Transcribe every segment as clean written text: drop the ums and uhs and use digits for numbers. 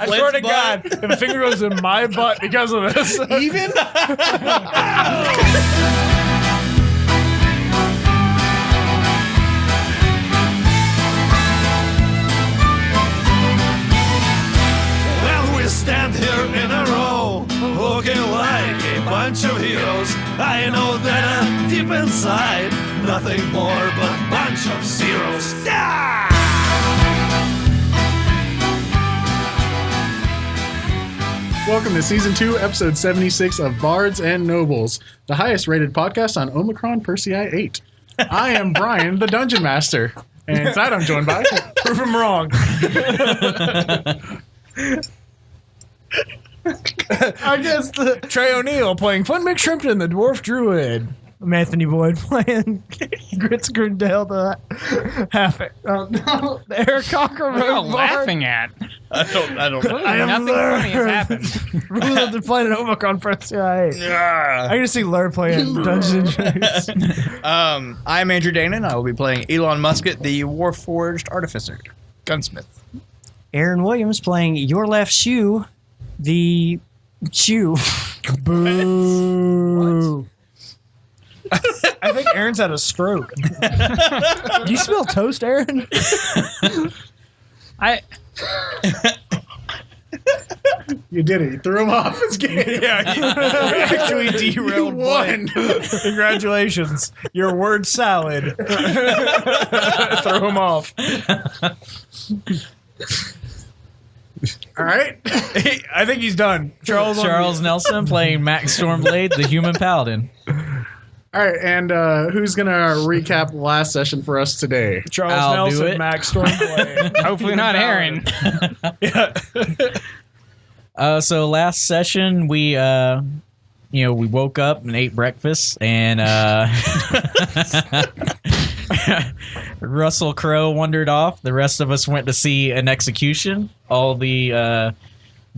I swear to God, if a finger goes in my butt because of this. Even? Well, we stand here in a row, looking like a bunch of heroes. I know that deep inside, nothing more but a bunch of zeros. Welcome to Season 2, Episode 76 of Bards and Nobles, the highest rated podcast on Omicron Persei 8. I am Brian, the Dungeon Master, and tonight I'm joined by... Prove him wrong. I guess Trey O'Neill playing Fun McShrimpton, the Dwarf Druid. I'm Anthony Boyd playing Grits Grindale, the half the Eric Cocker. What are you laughing at? I don't know. I am Nothing funny has happened. Ruler of the Planet Omicron Persei 8. I can see Lur playing Dungeons and Dragons. I'm Andrew Danon. I will be playing Elon Musket, the Warforged Artificer, Gunsmith. Aaron Williams playing Your Left Shoe, the Shoe. Boo. I think Aaron's had a stroke. You smell toast, Aaron? you did it. You threw him off his game. Yeah, you actually derailed one. Congratulations. Your word salad. Throw him off. All right. I think he's done. Charles Nelson playing Max Stormblade, the Human Paladin. All right, and who's going to recap last session for us today? Charles I'll do Nelson, it. Max Stormblade. Hopefully not Aaron. So last session we woke up and ate breakfast, and Russell Crowe wandered off. The rest of us went to see an execution. All the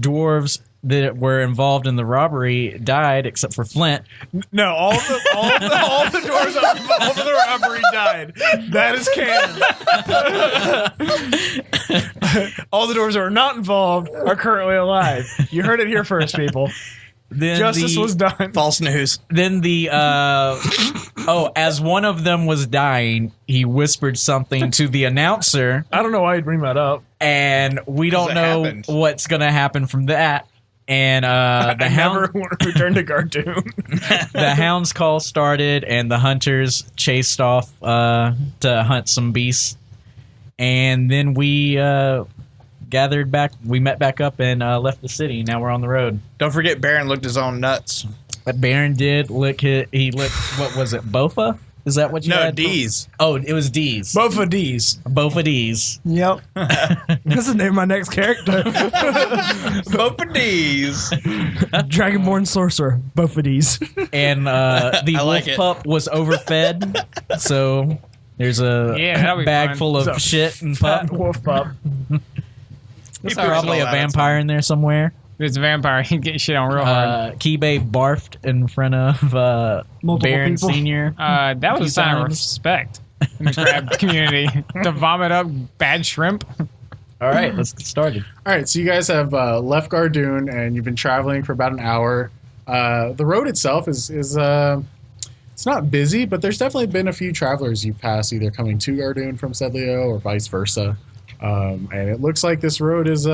dwarves that were involved in the robbery died, except for Flint. No, all the doors involved in the robbery died. That is canon. All the doors that were not involved are currently alive. You heard it here first, people. Then Justice was done. False news. Then as one of them was dying, he whispered something to the announcer, I don't know why you'd bring that up. and we don't know happened. what's going to happen from that. And the I never want to return to Cartoon. the hound's call started, and the hunters chased off to hunt some beasts. And then we gathered back. We met back up and left the city. Now we're on the road. Don't forget Baron licked his own nuts. But Baron did lick it. He licked, what was it, Bofa? Is that what you No, had? D's. Oh, it was D's. Both of D's. Bofa D's. Yep. That's the name of my next character. Both of D's. Dragonborn Sorcerer. Both of D's. And the I like wolf it. pup was overfed. So there's a that'll be bag fun. full of So, shit and pup. Wolf pup. There's probably a vampire in there somewhere. There's a vampire. He'd get shit on real hard. Kibe barfed in front of Multiple Baron people. Senior. That was a sign of times. respect in the crab community. To vomit up bad shrimp. All right, let's get started. All right, so you guys have left Gardoon, and you've been traveling for about an hour. The road itself is it's not busy, but there's definitely been a few travelers you've passed, either coming to Gardoon from Cedlio or vice versa. And it looks like this road is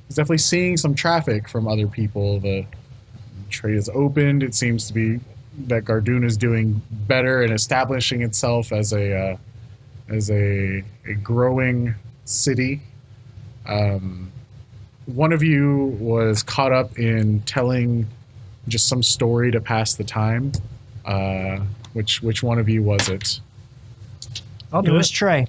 definitely seeing some traffic from other people. The trade is opened. It seems to be that Gardoon is doing better and establishing itself as a growing city. One of you was caught up in telling just some story to pass the time. Which one of you was it? It was Trey.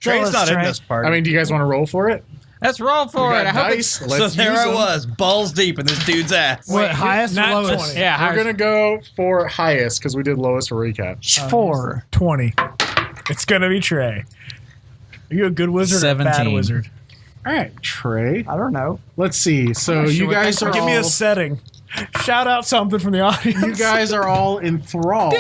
Trey's not in this part. I mean, do you guys want to roll for it? Let's roll for We it. got I hope dice. so Let's there use I them. was, balls deep in this dude's ass. Wait, highest or not lowest? 20. Yeah, We're gonna go for highest because we did lowest for recap. 4. 20. It's gonna be Trey. Are you a good wizard or a bad 17. wizard? All right, Trey. I don't know. Let's see. So not sure you what guys that's are Give me a all- setting. Shout out something from the audience. You guys are all enthralled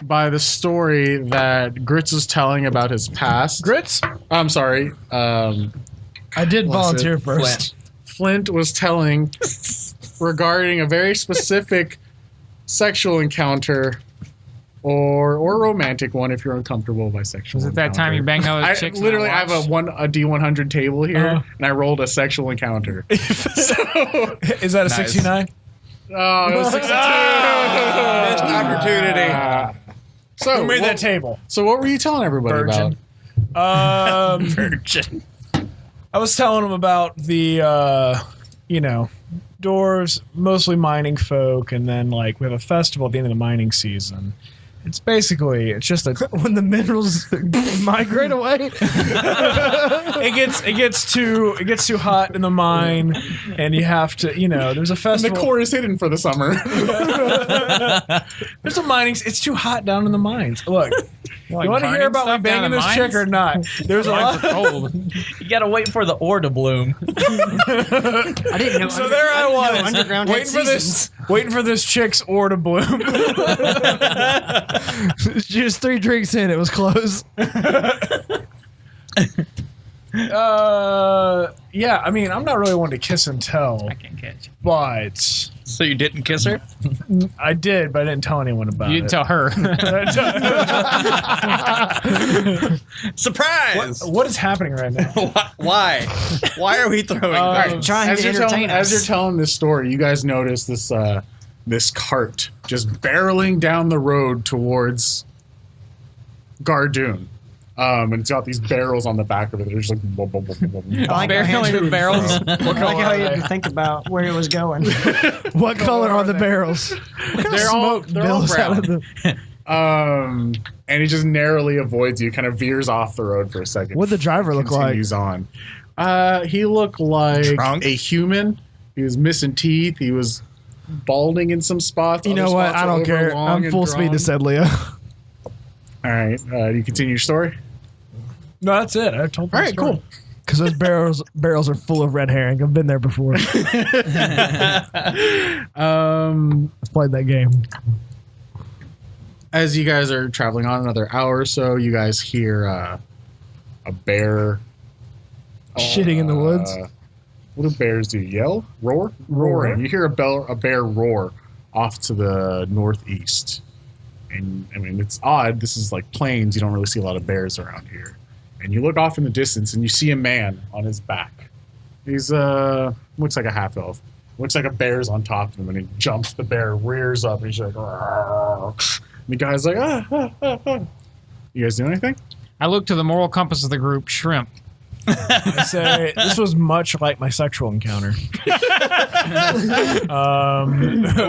by the story that Grits is telling about his past. Grits? I'm sorry. I did volunteer first. Flint. Flint was telling regarding a very specific sexual encounter or romantic one if you're uncomfortable by sexual Was it that time you banged those I chicks? literally have a D100 table here, and I rolled a sexual encounter. Is that a 69? Oh, it was 62. Missed opportunity. So Who made what- that table? So what were you telling everybody Virgin. Virgin. I was telling them about the, dwarves, mostly mining folk, and then like we have a festival at the end of the mining season. It's just when the minerals migrate away, it gets too hot in the mine, and you have to, there's a The festival. core is hidden for the summer. There's a mining. It's too hot down in the mines. Look, you want to hear about me banging this chick or not? There's a lot. Cold. You gotta wait for the ore to bloom. I didn't know. So there I was, Underground had waiting for this chick's ore to bloom. Just 3 drinks in, it was close. Yeah, I mean, I'm not really one to kiss and tell, I can't catch. but So you didn't kiss her? I did, but I didn't tell anyone about You it. didn't tell her. Surprise! What is happening right now? Why? Why are we throwing? Trying to entertain as you're us. telling this story, you guys notice this cart just barreling down the road towards Gardoon. And it's got these barrels on the back of it. They're just like, blah, blah, blah, blah, blah. I like how Barely you- the barrels. I like how you had to think about where it was going. What color are the barrels? They're all Bills out brown. of them. And he just narrowly avoids you, kind of veers off the road for a second. What'd the driver look like? Continues on. He looked like Drunk? a human. He was missing teeth. He was balding in some spots. You Other know what? spots I are don't care. overlong I'm and full speed to drawn. Cedlio. All right. Do you continue your story? No, that's it. I told. All right, cool. Because those barrels are full of red herring. I've been there before. I've played that game. As you guys are traveling on another hour or so, you guys hear a bear Shitting in the woods. What do bears do? Yell? Roar? Roaring. You hear a bear roar off to the northeast. And, I mean, it's odd. This is like plains. You don't really see a lot of bears around here. And you look off in the distance, and you see a man on his back. He's, looks like a half-elf. Looks like a bear's on top of him, and he jumps. The bear rears up, and he's like, "Arr." And the guy's like, ah. You guys do anything? I look to the moral compass of the group, shrimp. I say this was much like my sexual encounter.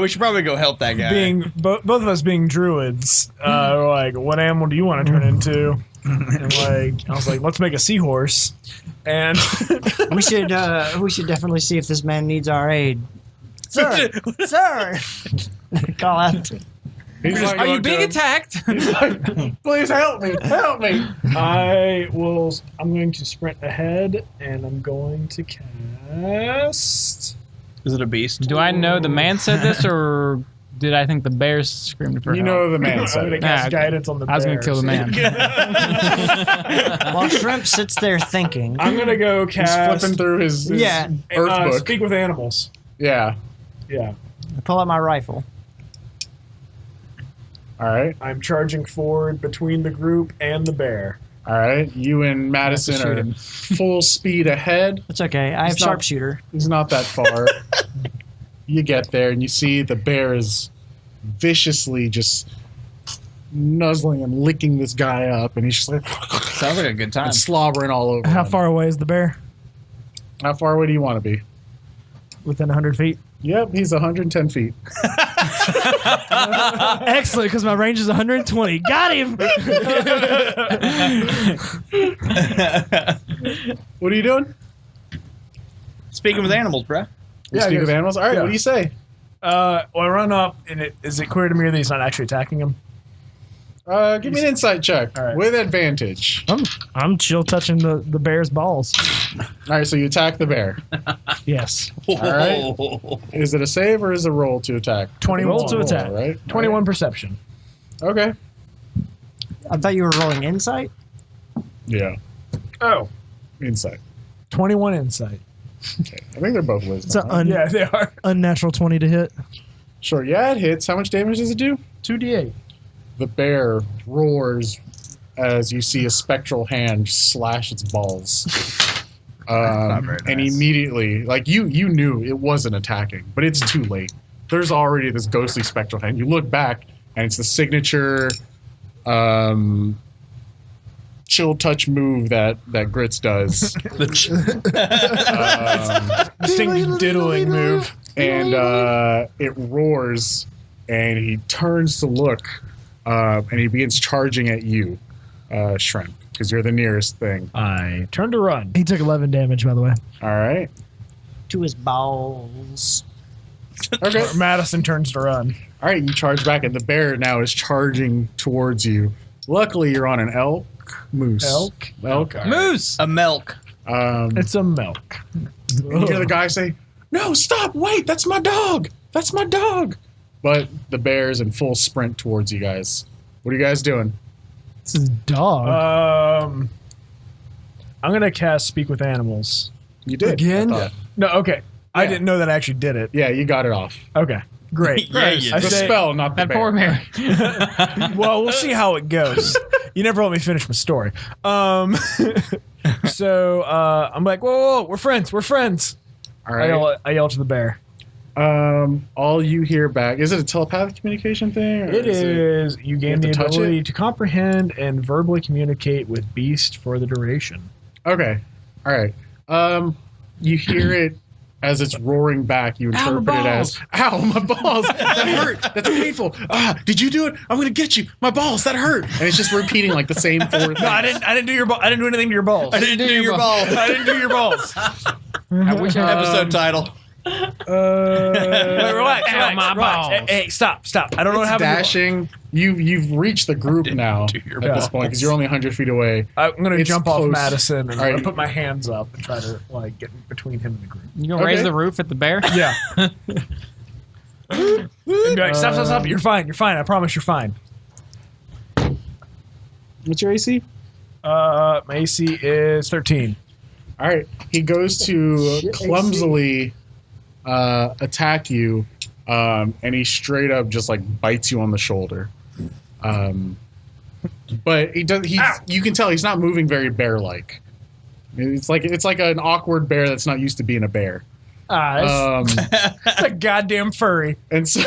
We should probably go help that guy. Being both of us being druids, we're like, what animal do you want to turn into? And like, I was like, let's make a seahorse. And We should definitely see if this man needs our aid. Sir, sir, call out. He's like, Are you look being to him. attacked? He's like, please help me, help me. I'm going to sprint ahead, and I'm going to cast. Is it a beast? Do I know the man said this, or did I think the bears screamed for You help? know the man I'm said going to it. cast okay. guidance on the I was going bears. to kill the man. While Shrimp sits there thinking. I'm going to go He's cast. flipping through his Yeah. Earth book. Speak with animals. Yeah. Yeah. I pull out my rifle. All right. I'm charging forward between the group and the bear. All right. You and Madison shoot are him. full speed ahead. It's okay. I have It's not- sharpshooter. He's not that far. You get there and you see the bear is viciously just nuzzling and licking this guy up, and he's just like Sounds like a good time. and slobbering all over. How him. far away is the bear? How far away do you want to be? Within 100 feet. Yep, he's 110 feet. Excellent, because my range is 120. Got him. What are you doing? Speaking with animals, bruh. You speak of animals. All right. Yeah. What do you say? Well, I run up, and is it clear to me that he's not actually attacking him? Give me an insight check All right. with advantage. I'm chill touching the bear's balls. All right, so you attack the bear. Yes. All right. Is it a save or is it a roll to attack? 21 Roll to attack. right? 21 perception. All right. Okay. I thought you were rolling insight. Yeah. Oh. Insight. 21 insight. Okay. I think they're both wisdom. It's an right? Yeah, they are. unnatural 20 to hit. Sure. Yeah, it hits. How much damage does it do? 2d8. The bear roars as you see a spectral hand slash its balls. Not very And nice. immediately, like you knew it wasn't attacking, but it's too late. There's already this ghostly spectral hand. You look back, and it's the signature chill touch move that Grits does. Distinct diddling move. And it roars, and he turns to look, and he begins charging at you, Shrimp, because you're the nearest thing. I turn to run. He took 11 damage, by the way. All right. To his balls. Okay. Madison turns to run. All right, you charge back, and the bear now is charging towards you. Luckily, you're on an moose. Elk? Moose. A milk. It's a milk. And you hear the guy say, "No, stop! Wait, that's my dog! That's my dog!" But the bear's in full sprint towards you guys. What are you guys doing? This is dog. I'm going to cast Speak with Animals. You did. Again? Yeah. No, okay. I Yeah. didn't know that I actually did it. Yeah, you got it off. Okay. Great. Yeah, you I The say- spell, not the That bear. poor Mary. Well, we'll see how it goes. You never let me finish my story. So I'm like, whoa, we're friends. We're friends. All right. I yell to the bear. All you hear back, is it a telepathic communication thing? Or It is. You gain have the to touch ability it? to comprehend and verbally communicate with beast for the duration. Okay. All right. You hear it as it's roaring back. You interpret it as, "Ow, my balls! That hurt! That's painful! Ah, did you do it? I'm gonna get you! My balls! That hurt!" And it's just repeating like the same four things. No, I didn't do your ball. I didn't do anything to your balls. I didn't do your balls. I didn't do your balls. I wish I Episode title. Wait, relax. Ow, my balls. Hey, stop. I don't know what It's happened. dashing. You've reached the group now at this point because you're only 100 feet away. I'm gonna It's jump off close. Madison and All I'm right. gonna put my hands up and try to like get between him and the group. You gonna raise Okay. the roof at the bear? Yeah. And be like, stop. You're fine. I promise you're fine. What's your AC? My AC is 13. All right. He goes to clumsily attack you, and he straight up just like bites you on the shoulder. But he does. You can tell he's not moving very bear-like. It's like an awkward bear that's not used to being a bear. It's a goddamn furry. And so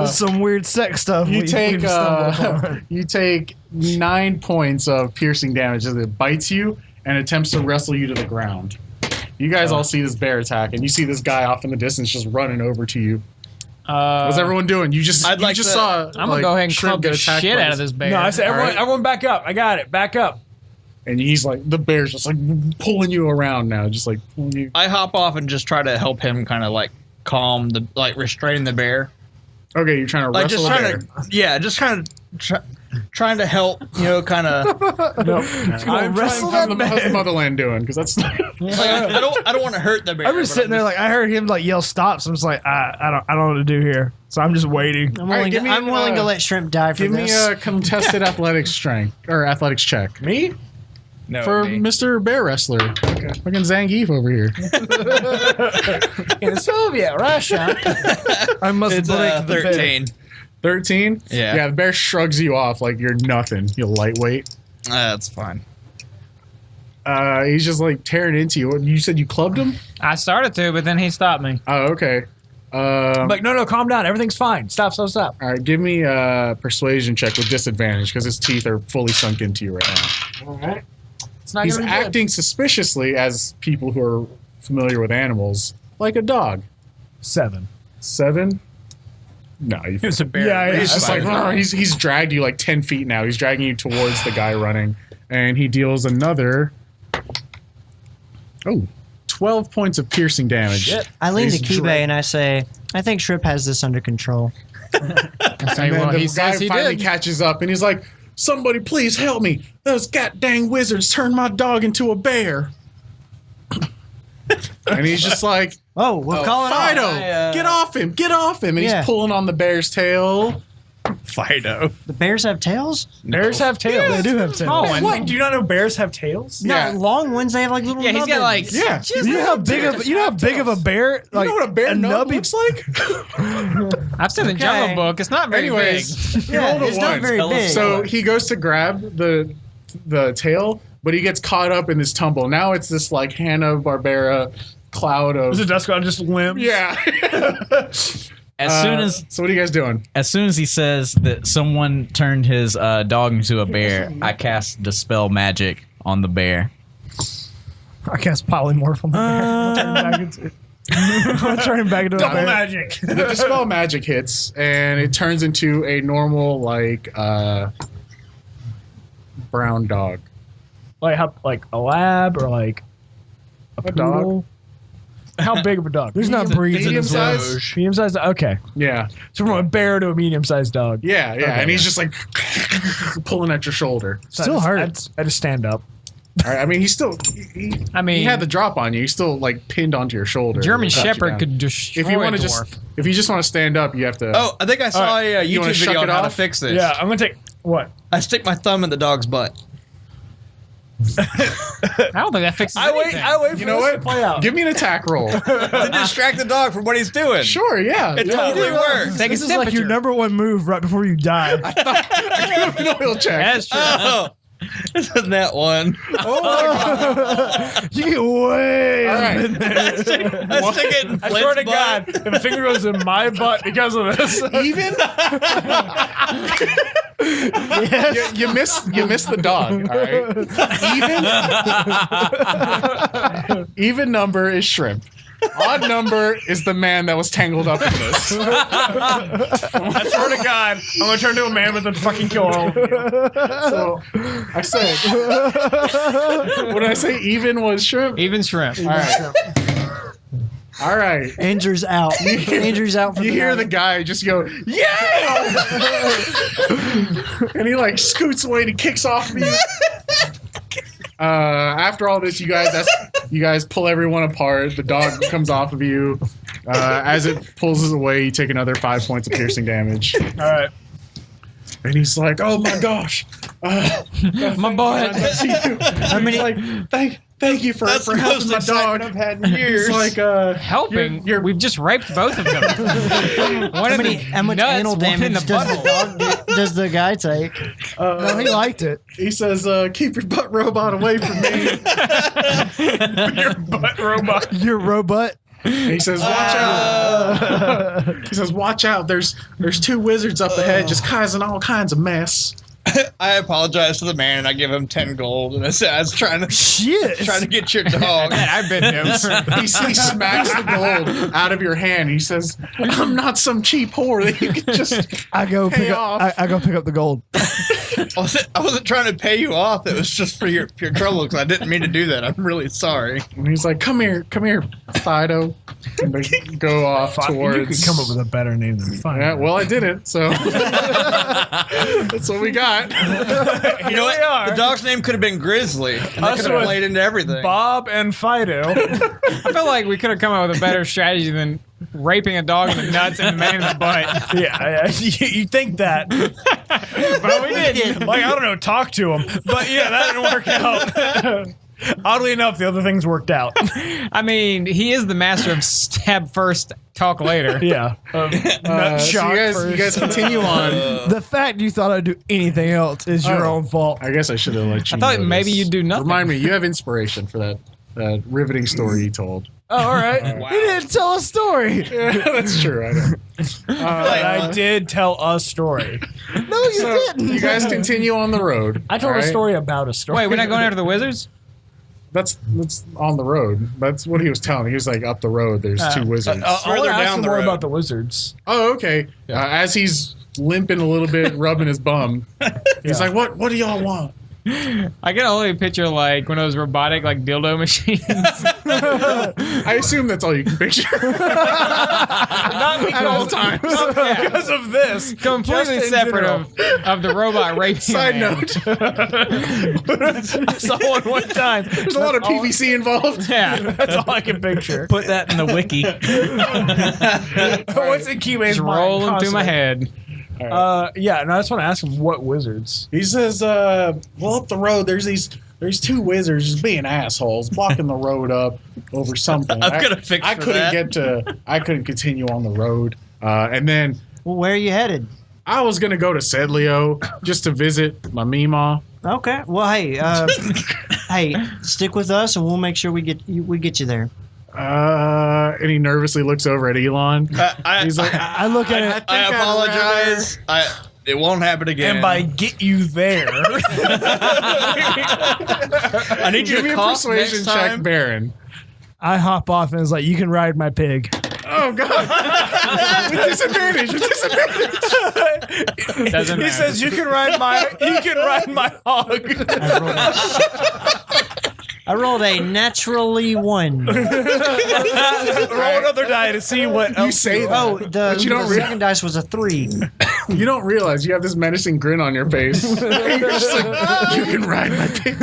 Some weird sex stuff. you we've take stumbled upon. you take 9 points of piercing damage as it bites you and attempts to wrestle you to the ground. You guys all see this bear attack, and you see this guy off in the distance just running over to you. What's everyone doing? You just I'd like just to- saw. I'm gonna go ahead and Shrimp club get the attacked shit by out of this bear. No, I said All right. everyone back up. I got it. Back up. And he's like, the bear's just like pulling you around now, just like pulling you. I hop off and just try to help him kind of like calm the, like restrain the bear. Okay, you're trying to Like wrestle just a trying bear. to, yeah, just kind of trying to help, you know, kind of. I'm wrestle How's that the, how's the bear. motherland doing? Because that's Like, I don't want to hurt the bear. I'm just but sitting there like I heard him like yell stop, so I'm just like I don't know what to do here. So I'm just waiting. I'm right, willing, give me, I'm willing to uh, let Shrimp die for give me this. a contested athletics strength or athletics check Me? no, for me. Mr. Bear Wrestler. Fucking Zangief over here. In Soviet Russia. I must It's break the bear. 13. 13. Yeah. Yeah. The bear shrugs you off like you're nothing. You lightweight. That's fine. He's just like tearing into you. You said you clubbed him? I started to, but then he stopped me. Oh, okay. I'm like, no, calm down. Everything's fine. Stop. All right, give me a persuasion check with disadvantage because his teeth are fully sunk into you right now. All right. It's not He's gonna be good. acting suspiciously as people who are familiar with animals, like a dog. 7. 7? No, It's a bear. Yeah, he's just like, Fine. he's dragged you like 10 feet now. He's dragging you towards the guy running. And he deals another 12 points of piercing damage. Shit. I lean to He's Kibe and I say, I think Shrimp has this under control. And then the guy finally catches up and he's like, somebody please help me. Those goddamn wizards turned my dog into a bear. And he's just like, Oh, we'll call it Fido, off. get off him, get off him. And Yeah. he's pulling on the bear's tail. Fido. The bears have tails? Bears have tails. They do have tails. Oh, and What? Do you not know bears have tails? Yeah. No, long ones, they have like little yeah, he's got nubbins. like Yeah. You know how big of a bear? You know what a bear nub nubby- looks like? I've seen the Jungle Book. It's not very Anyways, big. you rolled a it's not one. very big. So he goes to grab the tail, but he gets caught up in this tumble. Now it's this like Hanna-Barbera cloud of... Is it Duskguard just limbs? Yeah. So what are you guys doing? As soon as he says that someone turned his dog into a bear, I cast Dispel Magic on the bear. I cast polymorph on the bear. I'm gonna turn him back into a Double bear. magic. The Dispel Magic hits, and it turns into a normal, like, brown dog. Like how? Like a lab or like A dog? poodle? How big of a dog? There's not breeds in Medium this world. size? Medium sized. Okay, Yeah. so from a bear to a medium sized dog. Yeah, yeah. Okay. And he's just like pulling at your shoulder. Still hurts. I just stand up. All right, I mean, he's still. I mean, he had the drop on you. He's still like pinned onto your shoulder. German Got you Shepherd down. could destroy If you want a to dwarf. if you just want to stand up, you have to. Oh, I think I saw a You wanna YouTube shuck video it on how to off? fix this. Yeah, I'm gonna take what? I stick my thumb in the dog's butt. I don't think that fixes I wait. anything. I wait for You know this what? to play out. Give me an attack roll. To distract the dog from what he's doing. Sure, yeah. It totally works. Take This a is like your temperature. #1 move right before you die. Give me an oil check. That's true. Oh, isn't that one? You get way All up right. in there. I stick it in I Flint's swear to butt. God, if a finger goes in my butt because of this, Even you miss the dog. All right. Even number is shrimp. Odd number is the man that was tangled up in this. I swear to God, I'm gonna turn to a man with a fucking kill all of you. So I said, what did I say? Even was shrimp. Even shrimp. All right. All right. Andrew's out. Andrew's out for You the hear night. the guy just go, yeah! And he like scoots away and he kicks off of you. After all this, you guys pull everyone apart. The dog comes off of you. As it pulls away, you take another 5 points of piercing damage. All right. And he's like, oh my gosh. My butt. I mean, like, thank you for That's the helping most my excitement dog. I've had in years. He's like, Helping. You're- We've just raped both of them. One in the How much nuts, anal one in damage the does the, butthole. dog does the guy take? No, he liked it. he says, keep your butt robot away from me. Your butt robot. Your robot. And he says, watch out. He says, watch out. There's 2 wizards up ahead just causing all kinds of mess. I apologize to the man and I give him 10 gold. And I said, I was trying to get your dog. Man, I've been him. He smacks the gold out of your hand. He says, I'm not some cheap whore that you can just I go pay pick off. up. I go pick up the gold. I wasn't trying to pay you off. It was just for your trouble because I didn't mean to do that. I'm really sorry. And he's like, come here, Fido. And they go off towards... You could come up with a better name than fine. Yeah, well, I didn't, so... That's what we got. You know what? The dog's name could have been Grizzly. And that Us could have with played into everything. Bob and Fido. I feel like we could have come up with a better strategy than raping a dog in the nuts and a man in the butt. Yeah, you think that, but we didn't. Like, I don't know, talk to him. But yeah, that didn't work out. Oddly enough, the other things worked out. I mean, he is the master of stab first, talk later. Yeah. Nut So shock you guys continue on. The fact you thought I'd do anything else is your own fault. I guess I should have let you I thought know maybe this. you'd do nothing. Remind me, you have inspiration for that riveting story you told. Oh, all right. Wow. He didn't tell a story. Yeah, that's true. I know. I did tell a story. No, you So didn't. you guys continue on the road. I told all a right? story about a story. Wait, we're not going after the wizards? That's on the road. That's what he was telling me. He was like, up the road, there's 2 wizards. I Further want to ask down him the more road. about the wizards. Oh, okay. As he's limping a little bit, rubbing his bum, he's like, "What do y'all want?" I can only picture like one of those robotic like dildo machines. I assume that's all you can picture. Not At all times. because of this. Completely Just in separate general. of the robot raping. Side man. note. I saw one time. There's a lot of PVC involved. Yeah. That's all I can picture. Put that in the wiki. What's in Keywade's Just mind rolling through my constantly? head. Yeah, no, I just want to ask him what wizards. He says, well, up the road, there's two wizards just being assholes, blocking the road up over something. I've got a fix I for couldn't that. I couldn't continue on the road. And then Well, where are you headed? I was going to go to Cedlio just to visit my Meemaw. Okay. Well, hey, hey, stick with us, and we'll make sure we get you there. And he nervously looks over at Elon. He's like, I look at it. I apologize. It won't happen again. And by get you there, I need you give me to a cough persuasion next check, time. Baron. I hop off and it's like, you can ride my pig. Oh, God. With disadvantage. Doesn't he matter. says you can ride my hog. I rolled a naturally 1. Roll another die to see what You else say that. Oh, But you don't the second dice was a 3. You don't realize you have this menacing grin on your face. You're just like, you can ride my pig.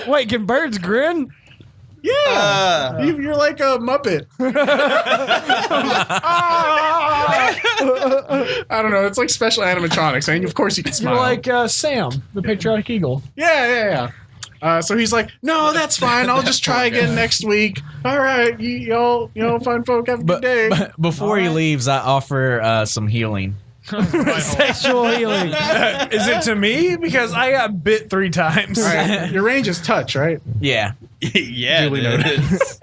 Wait, can birds grin? Yeah. You're like a Muppet. I don't know. It's like special animatronics. And of course you can smile. You're like Sam, the patriotic eagle. Yeah. So he's like, no, that's fine. I'll just try again next week. All right. Y'all, fine folk, have a good day. But before he leaves, I offer some healing. Sexual healing. Is it to me? Because I got bit 3 times. All right. Your range is touch, right? Yeah. Yeah, Duly it is.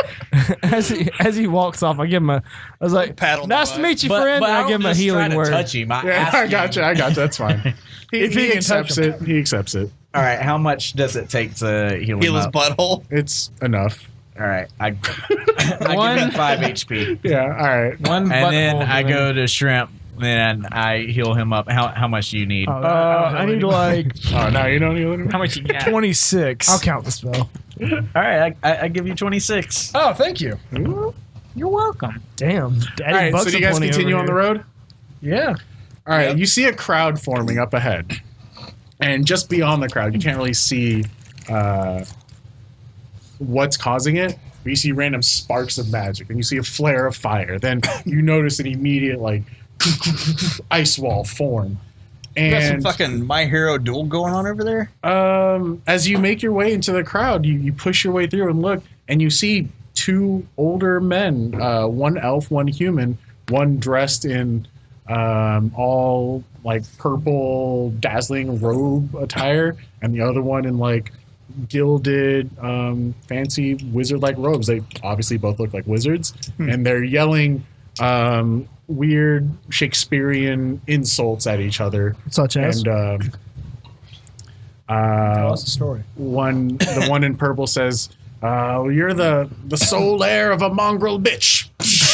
As he walks off, I give him I was like, Pat on the nice to butt. meet you, friend. But And I don't give him a just try healing to word. touch him. I Yeah, ask I you. got you. That's fine. If he He can accepts touch it. He accepts it. All right, how much does it take to heal Heal him his up? butthole. It's enough. All right, I give him 5 HP. Yeah, all right. One And then butthole I to go to Shrimp, and I heal him up. How much do you need? I need like Oh, no, you don't heal him? How much you got? 26. I'll count the spell. All right, I give you 26. Oh, thank you. You're welcome. Damn, Daddy All right, bucks so do you a guys 20 continue over on the here. road? Yeah. All right, you see a crowd forming up ahead. And just beyond the crowd, you can't really see what's causing it. But you see random sparks of magic, and you see a flare of fire. Then you notice an immediate, like, ice wall form. You got some And fucking My Hero duel going on over there? as you make your way into the crowd, you push your way through and look, and you see 2 older men, one elf, one human, one dressed in all like purple dazzling robe attire, and the other one in like gilded fancy wizard-like robes. They obviously both look like wizards, and they're yelling weird Shakespearean insults at each other. Such as? And What's the story? the one in purple says, "You're the sole heir of a mongrel bitch,"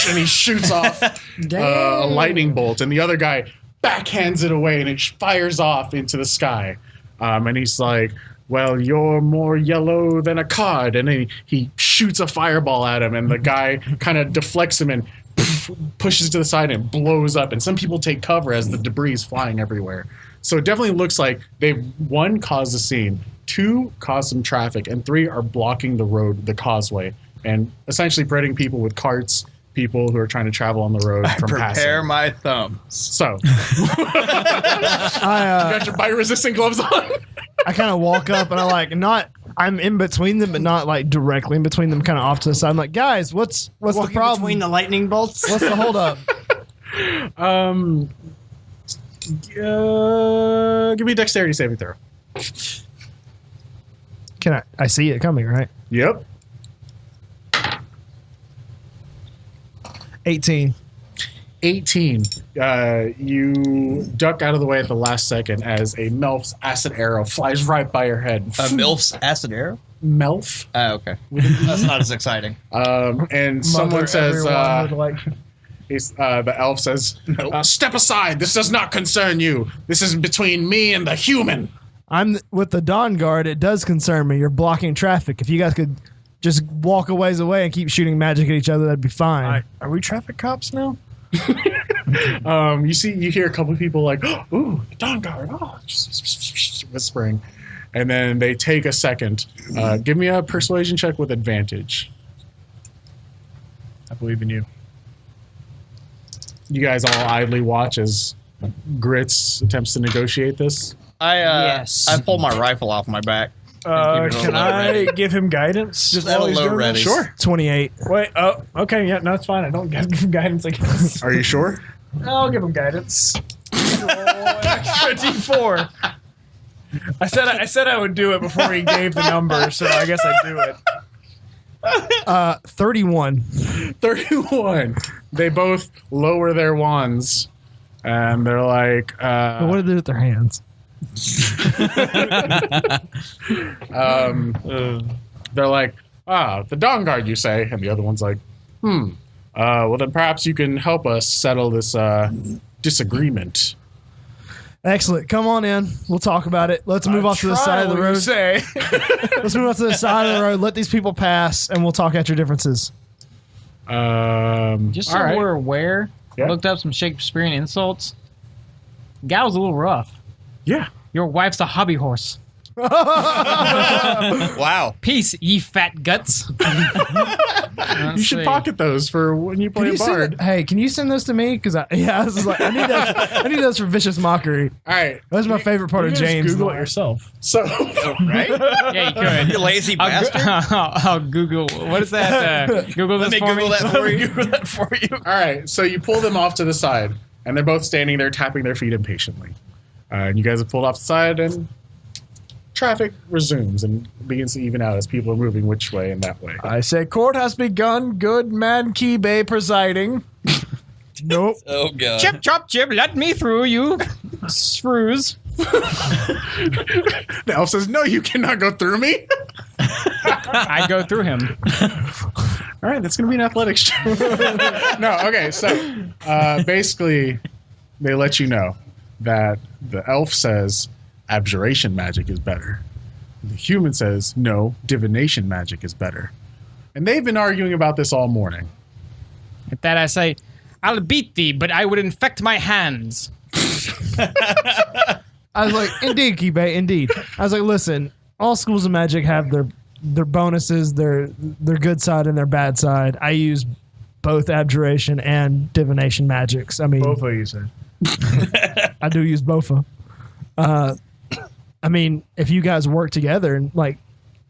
and he shoots off a lightning bolt, and the other guy backhands it away, and it fires off into the sky. And he's like, "Well, you're more yellow than a card," and then he shoots a fireball at him, and the guy kind of deflects him and pushes to the side and blows up. And some people take cover as the debris is flying everywhere. So it definitely looks like they've, 1, caused a scene, 2, caused some traffic, and 3 are blocking the road, the causeway, and essentially preventing people with carts, people who are trying to travel on the road from Prepare passing. my thumbs. So, you got your bite-resistant gloves on? I kind of walk up and I'm in between them, but not like directly in between them, kind of off to the side. I'm like, guys, what's the Walking problem? between the lightning bolts. What's the holdup? Give me a dexterity saving throw. Can I see it coming, right? Yep. 18. 18. You duck out of the way at the last second as a Melf's acid arrow flies right by your head. A MILF's acid arrow? Melf. Oh, okay. That's not as exciting. And someone says, Everyone would like, the elf says, "Step aside. This does not concern you. This is between me and the human." I'm with the Dawnguard. It does concern me. You're blocking traffic. If you guys could just walk a ways away and keep shooting magic at each other, that'd be fine. Are we traffic cops now? You hear a couple of people like, "Ooh, the Dawnguard!" Oh, whispering, and then they take a second. Give me a persuasion check with advantage. I believe in you. You guys all idly watch as Grits attempts to negotiate this. I pull my rifle off my back. Can I give him guidance? Just at a low ready. Sure. 28. Wait. Oh, okay. Yeah, no, it's fine. I don't give him guidance. I guess. Are you sure? I'll give him guidance. Roll an extra D4. I said I would do it before he gave the number, so I guess I do it. 31. 31. They both lower their wands, and they're like, But what do they do with their hands? they're like, the Dawnguard, you say? And the other one's like, well, then perhaps you can help us settle this disagreement. Excellent. Come on in. We'll talk about it. Let's move off to the side of the road. Let's move off to the side of the road. Let these people pass, and we'll talk out your differences. Just so all right. we're aware, Yeah. looked up some Shakespearean insults. Guy was a little rough. Yeah. Your wife's a hobby horse. Wow. Peace, ye fat guts. You should pocket those for when you play a bard. Hey, can you send those to me? Because I was like, I need those for vicious mockery. All right. That's my favorite part of You just James. Google it yourself. So, Right? Yeah, you could. You lazy bastard. I'll Google. What is that? Google this Let me for Google me. that for you. Google that for you. all right. So you pull them off to the side, and they're both standing there tapping their feet impatiently. And you guys have pulled off the side, and traffic resumes and begins to even out as people are moving which way and that way. I say court has begun. Good man Kibe presiding. Nope. Oh, God. Chip, chop, chip, let me through, you shrews. The elf says, "No, you cannot go through me." I go through him. All right, that's going to be an athletics check. No, okay, so basically, they let you know that the elf says abjuration magic is better. The human says, no, divination magic is better. And they've been arguing about this all morning. At that I say, I'll beat thee, but I would infect my hands. I was like, indeed, Kibe, indeed. I was like, listen, all schools of magic have their bonuses, their good side and their bad side. I use both abjuration and divination magics. I mean, Both of you said. I do use both. I mean, if you guys work together and like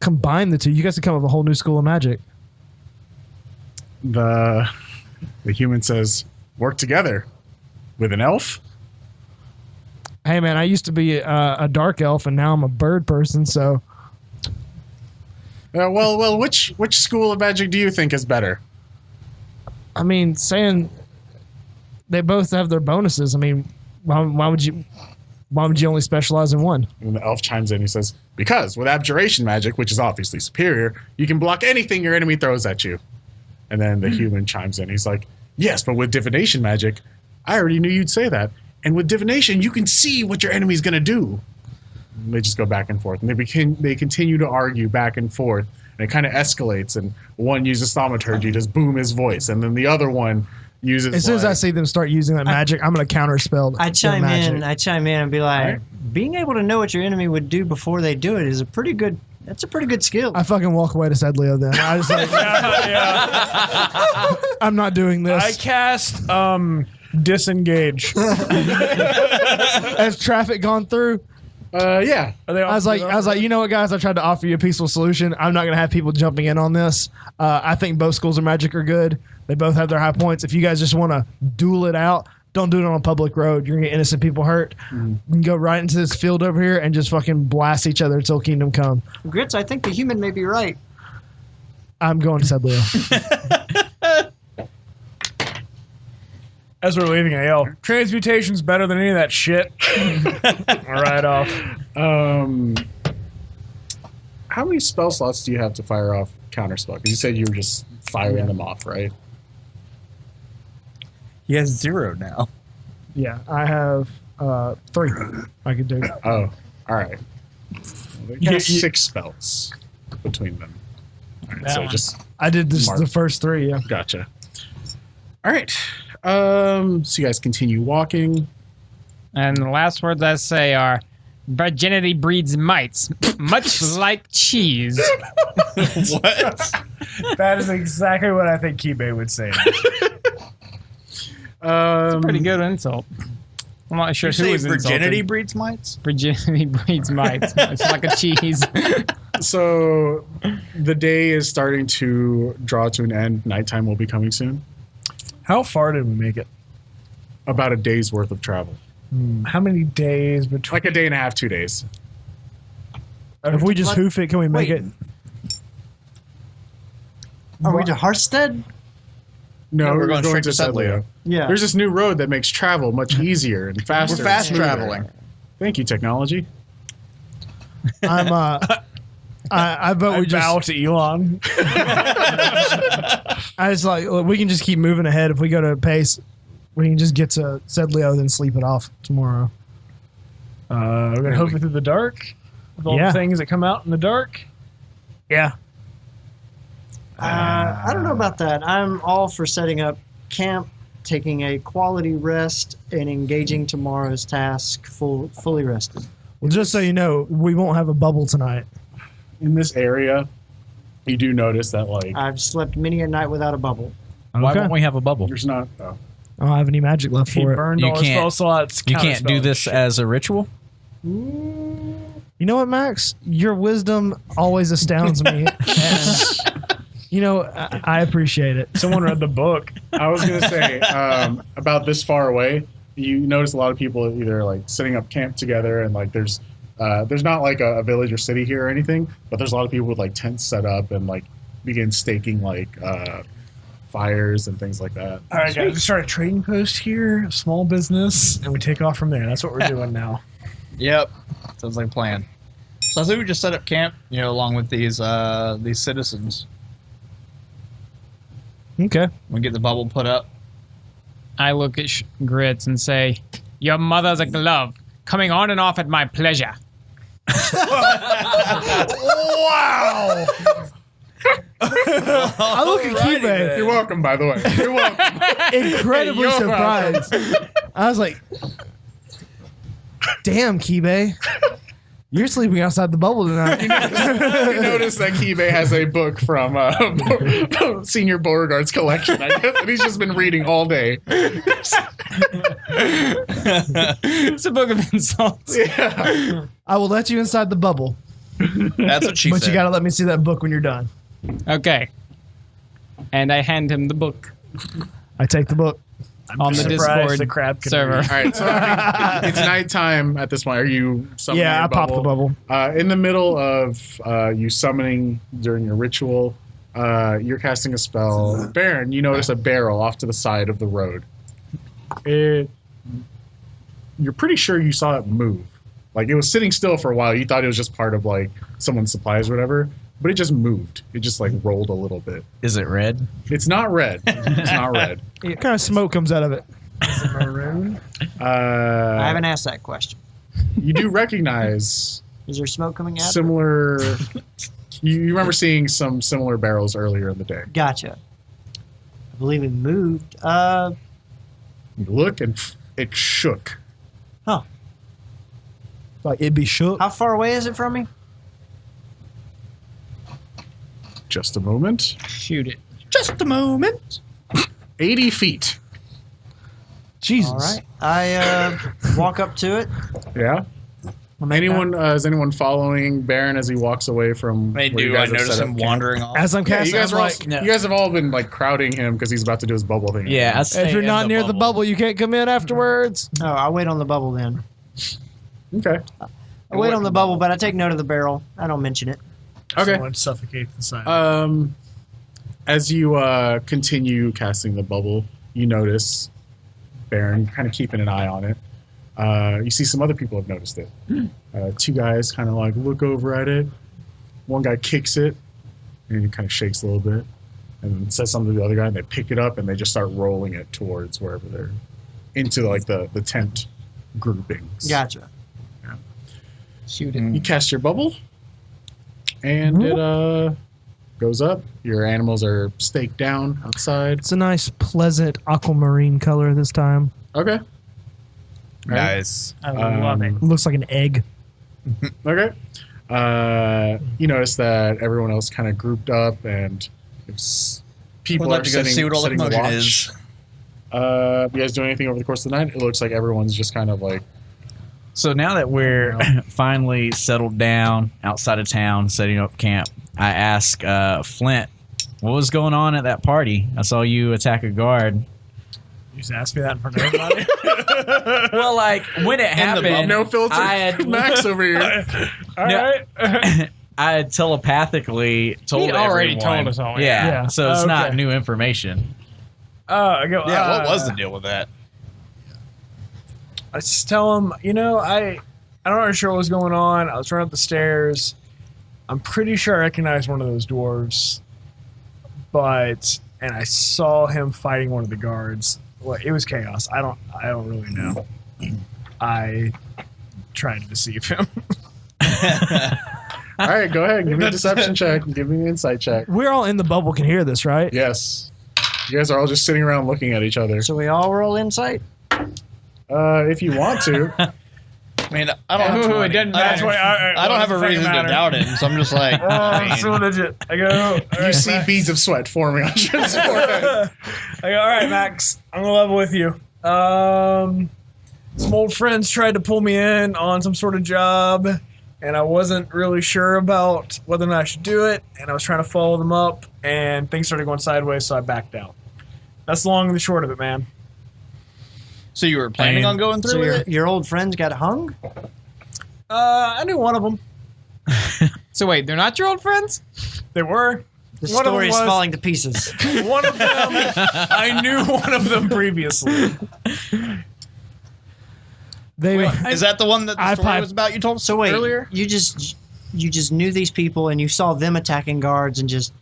combine the two, you guys can come up with a whole new school of magic. The human says, work together with an elf? Hey man, I used to be a dark elf and now I'm a bird person, so Well, which school of magic do you think is better? I mean, saying they both have their bonuses. I mean, why would you only specialize in one? And the elf chimes in. He says, because with abjuration magic, which is obviously superior, you can block anything your enemy throws at you. And then the human chimes in. He's like, yes, but with divination magic, I already knew you'd say that. And with divination, you can see what your enemy's going to do. And they just go back and forth. And they continue to argue back and forth. And it kind of escalates. And one uses thaumaturgy, just boom his voice. And then the other one uses As soon as I see them start using that magic, I'm going to counterspell. I chime magic. in. I chime in and be like, Right. being able to know what your enemy would do before they do it is a pretty good. That's a pretty good skill. I fucking walk away to Cedlio then. I just like, I'm not doing this. I cast disengage. Has traffic gone through? yeah. Are they I was like, you know what, guys? I tried to offer you a peaceful solution. I'm not going to have people jumping in on this. I think both schools of magic are good. They both have their high points. If you guys just want to duel it out, don't do it on a public road. You're going to get innocent people hurt. You can go right into this field over here and just fucking blast each other until Kingdom Come. Grits, I think the human may be right. I'm going to Cedlio. As we're leaving, I yell, transmutation's better than any of that shit. Right off. How many spell slots do you have to fire off counterspell? Because you said you were just firing them off, right? He has 0 now. Yeah, I have 3 I could do. Oh, all right. They cast 6 spells between them. All right, so just I did this Mark. the first 3. Yeah. gotcha. All right. So you guys continue walking. And the last words I say are, virginity breeds mites, much like cheese. What? That is exactly what I think Kibe would say. Pretty good insult. I'm not sure You who say was virginity insulted. breeds mites? Virginity breeds mites. It's like a cheese. So the day is starting to draw to an end. Nighttime will be coming soon. How far did we make it? About a day's worth of travel. How many days between? Like a day and a half, 2 days. If we just hoof it, can we make Wait. it? Are we to Harstead? No, No, we're we're going going to straight to Cedlio. Yeah. There's this new road that makes travel much easier and faster. We're fast and smoother. traveling. Thank you, technology. I'm I vote we bow just. to Elon. I just like look, we can just keep moving ahead. If we go to pace, we can just get to Cedlio, then sleep it off tomorrow. We're gonna hoof it through the dark with all Yeah. the things that come out in the dark. Yeah. I don't know about that. I'm all for setting up camp, taking a quality rest, and engaging tomorrow's task fully rested. Well, just so you know, we won't have a bubble tonight. In this area, you do notice that like I've slept many a night without a bubble. Why Okay. won't we have a bubble? there's not. I don't have any magic left He for it. burned You all his can't- spell slots. You can't do counterspell this shit. as a ritual? You know what, Max? Your wisdom always astounds me. And, you know, I appreciate it. Someone read the book. I was gonna say about this far away. You notice a lot of people either like setting up camp together, and like there's not like a village or city here or anything, but there's a lot of people with like tents set up and like begin staking like fires and things like that. All right, guys, we start a trading post here, a small business, and we take off from there. That's what we're doing now. Yep. Sounds like a plan. So I think we just set up camp, along with these citizens. Okay. We get the bubble put up. I look at Grits and say, your mother's a glove, coming on and off at my pleasure. Wow! I look at Kibe You're welcome, by the way. You're welcome. incredibly You're surprised. I was like, damn, Kibe. You're sleeping outside the bubble tonight. You notice that Kibe has a book from Senior Beauregard's collection, I guess, and he's just been reading all day. It's a book of insults. Yeah. I will let you inside the bubble, That's what she but said. you got to let me see that book when you're done. Okay. And I hand him the book I take the book. on the surprised Discord the crab can server. All right, so I mean, it's nighttime at this point. Are you summoning Yeah, your I popped the bubble. In the middle of you summoning during your ritual, you're casting a spell. Baron, you notice a barrel off to the side of the road. You're pretty sure you saw it move. Like, it was sitting still for a while. You thought it was just part of, like, someone's supplies or whatever. But it just moved. It just, like, rolled a little bit. Is it red? It's not red. It's not red. What kind of smoke comes out of it? I haven't asked that question. You do recognize Is there smoke coming out? similar... You remember seeing some similar barrels earlier in the day. Gotcha. I believe it moved. You look, and it shook. Huh. Like it'd be shook. How far away is it from me? Just a moment. Shoot it. Just a moment. 80 feet. Jesus. All right. I walk up to it. Yeah. Is anyone following Baron as he walks away from? They where you do. I guys have notice set up him camp? wandering off. As I'm Yeah, casting, you guys I'm are like, you guys have all been like crowding him because he's about to do his bubble thing. Yeah. I stay if you're in not near the bubble, you can't come in afterwards. Oh, I wait on the bubble then. Okay. I wait on the bubble, but I take note of the barrel. I don't mention it. Okay. Someone suffocate inside. As you continue casting the bubble, you notice Baron kind of keeping an eye on it. You see some other people have noticed it. Two guys kind of like look over at it. One guy kicks it, and he kind of shakes a little bit, and then says something to the other guy, and they pick it up and they just start rolling it towards wherever they're into like the tent groupings. Gotcha. Shoot it. You cast your bubble, and it goes up. Your animals are staked down outside. It's a nice, pleasant aquamarine color this time. Okay. Nice. I love it. It looks like an egg. Okay. You notice that everyone else kind of grouped up, and people Would like are to go setting, see what all the setting commotion watch. is. You guys do anything over the course of the night? It looks like everyone's just kind of like, So now that we're finally settled down outside of town, setting up camp, I ask Flint, what was going on at that party? I saw you attack a guard. You just asked me that in front of everybody. Well, like, when it happened, no filter. I had, Max over here. All right. I had telepathically told He'd already everyone. told us all, Yeah, yeah. so it's not Okay. new information. I go. Yeah, what was the deal with that? I just tell him, I'm not really sure what was going on. I was running up the stairs. I'm pretty sure I recognized one of those dwarves, and I saw him fighting one of the guards. Well, it was chaos. I don't really know. I tried to deceive him. All right, go ahead. Give me a deception check. Give me an insight check. We're all in the bubble, can hear this, right? Yes. You guys are all just sitting around looking at each other. So we all roll insight? If you want to. I mean, I don't have Ooh, 20. it doesn't I matter. don't have a reason to doubt him, so I'm just like, So legit. I go. All You right, see Max. beads of sweat forming on Shred's forehead. I go, all right, Max. I'm gonna level with you. Some old friends tried to pull me in on some sort of job, and I wasn't really sure about whether or not I should do it. And I was trying to follow them up, and things started going sideways, so I backed out. That's the long and the short of it, man. so you were planning on going So through with it? your old friends got hung? I knew one of them. So wait, they're not your old friends? They were. The One of them story's was- falling to pieces. One of them, I knew one of them previously. They Is that the one that the I story pipe- was about you told us So wait, earlier? you just knew these people and you saw them attacking guards and just,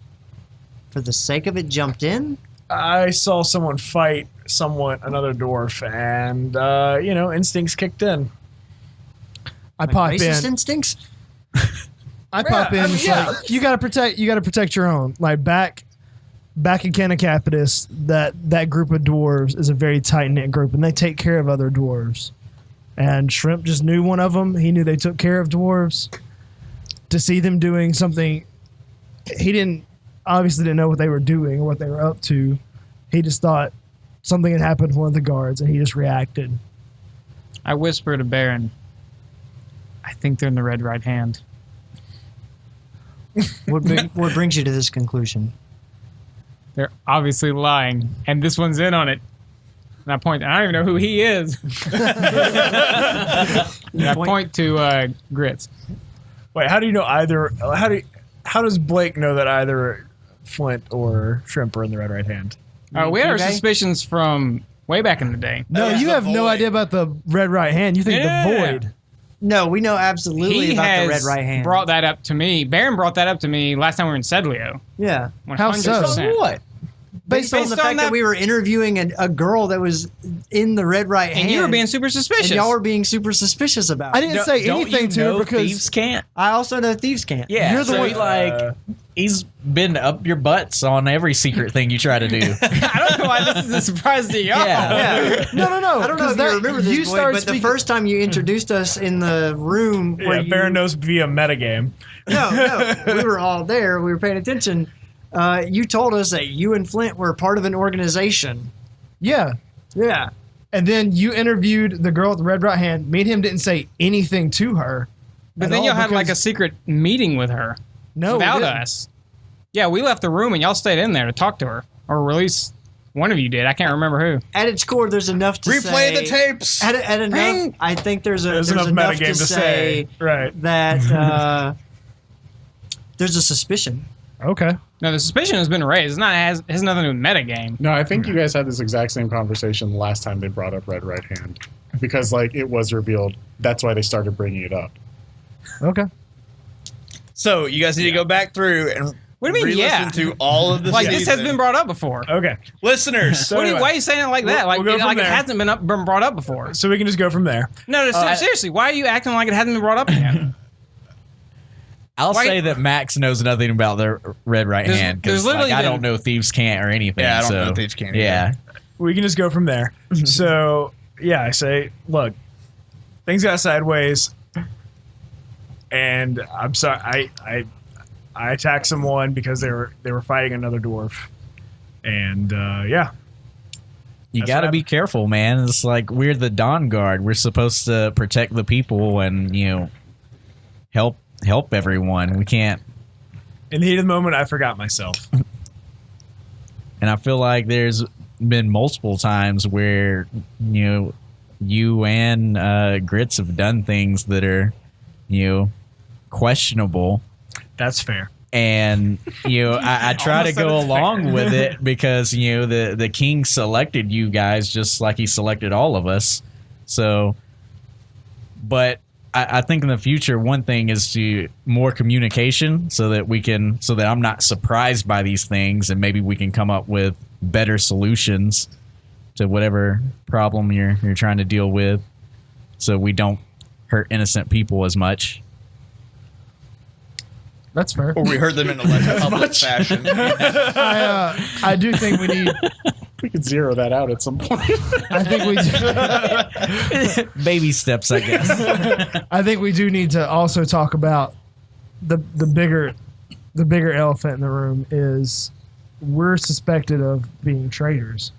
for the sake of it, jumped in? I saw someone fight another dwarf, and instincts kicked in. I Like pop racist in. instincts? I pop in. I mean, it's yeah. like, you gotta protect your own. Like back in Canacapitus, that group of dwarves is a very tight knit group, and they take care of other dwarves. And Shrimp just knew one of them. He knew they took care of dwarves. To see them doing something, he obviously didn't know what they were doing or what they were up to. He just thought something had happened to one of the guards, and he just reacted. I whisper to Baron, I think they're in the red right hand. What brings you to this conclusion? They're obviously lying, and this one's in on it. And I point, I don't even know who he is. And I point to Grits. Wait, how do you know either? How does Blake know that either Flint or Shrimp are in the red right hand? We had our eBay? suspicions from way back in the day. No, That's you the have no void. idea about the red right hand. You think Yeah. the void. No, we know absolutely He about has the red right hand. brought that up to me. Baron brought that up to me last time we were in Cedlio. Yeah. 100%. How so? What? Based on the on fact that that- we were interviewing a girl that was in the red right hand. And you were being super suspicious. And y'all were being super suspicious about I it. didn't say Don't anything you to her know because thieves can't. I also know thieves can't. Yeah, You're the so one- he, like he's been up your butts on every secret thing you try to do. I don't know why this is a surprise to y'all. Yeah. Yeah. no. I don't know 'cause if you remember this, you boy, started but the speaking- first time you introduced us in the room where Yeah, you... Baron knows via metagame. No, we were all there. We were paying attention. You told us that you and Flint were part of an organization. Yeah. Yeah. And then you interviewed the girl with the red right hand. Me and him didn't say anything to her. But at then all y'all had like a because- secret meeting with her no, we without didn't. us. Yeah, we left the room and y'all stayed in there to talk to her. Or at least one of you did. I can't remember who. At its core, there's enough to Replay say... the tapes. At enough, Bing. I think there's There's enough enough metagame to say right? that there's a suspicion. Okay. No, the suspicion has been raised. It's not has nothing to do with metagame. No, I think you guys had this exact same conversation last time they brought up red right hand. Because, like, it was revealed. That's why they started bringing it up. Okay. So you guys need to go back through and What do you mean, re-listen yeah? to all of the Like this has season. been brought up before. Okay, Listeners, So What do you, anyway, why are you saying it like that? We'll Like, go from like it there. hasn't been brought up before. so we can just go from there. No, seriously, why are you acting like it hasn't been brought up yet? I'll Why- say that Max knows nothing about the red right There's- hand there's because literally I been- don't know thieves can't or anything. Yeah, I don't so, know thieves can't Yeah, We can just go from there. So yeah, I say, look, things got sideways, and I'm sorry. I attacked someone because they were fighting another dwarf, and yeah. you That's got to what be careful, man. It's like we're the Dawnguard. We're supposed to protect the people and help everyone. We can't. In the heat of the moment, I forgot myself. And I feel like there's been multiple times where you and Grits have done things that are questionable. That's fair. And I try to go along with it because the king selected you guys just like he selected all of us. So, but I think in the future, one thing is to more communication so that I'm not surprised by these things, and maybe we can come up with better solutions to whatever problem you're trying to deal with, so we don't hurt innocent people as much. That's fair. Or we heard them in a less public fashion. I do think we need. We could zero that out at some point. I think we do. Baby steps, I guess. I think we do need to also talk about the bigger elephant in the room is we're suspected of being traitors.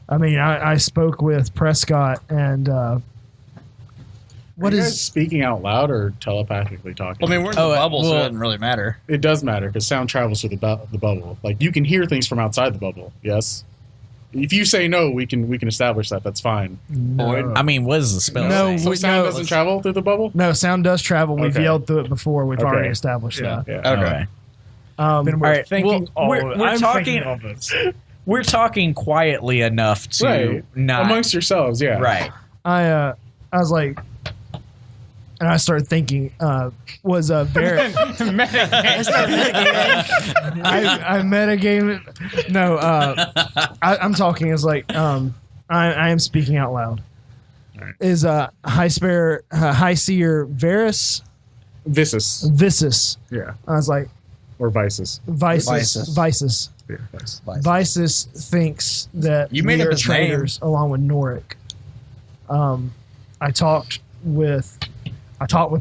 I mean, I spoke with Prescott and Are you guys speaking out loud or telepathically talking? I mean, we're in the bubble, so it doesn't really matter. It does matter because sound travels through the bubble. Like you can hear things from outside the bubble. Yes. If you say no, we can establish that. That's fine. Void. I mean, what is the spell? No, say? So sound doesn't travel through the bubble? No, sound does travel. We've Okay. yelled through it before. We've Okay. already established that. Yeah. Okay. Then we're all right, thinking. well, we're I'm talking- thinking all this. We're talking quietly enough to Right. not Amongst yourselves, yeah. right. I was like, and I started thinking, was Barrett. I metagame. No, I'm talking as like I am speaking out loud. Right. Is High Seer Varus Visus. Yeah. I was like Or Vices. Visus. Yeah, Vice. Visus thinks that You made we up are his name. traitors along with Noric. I talked with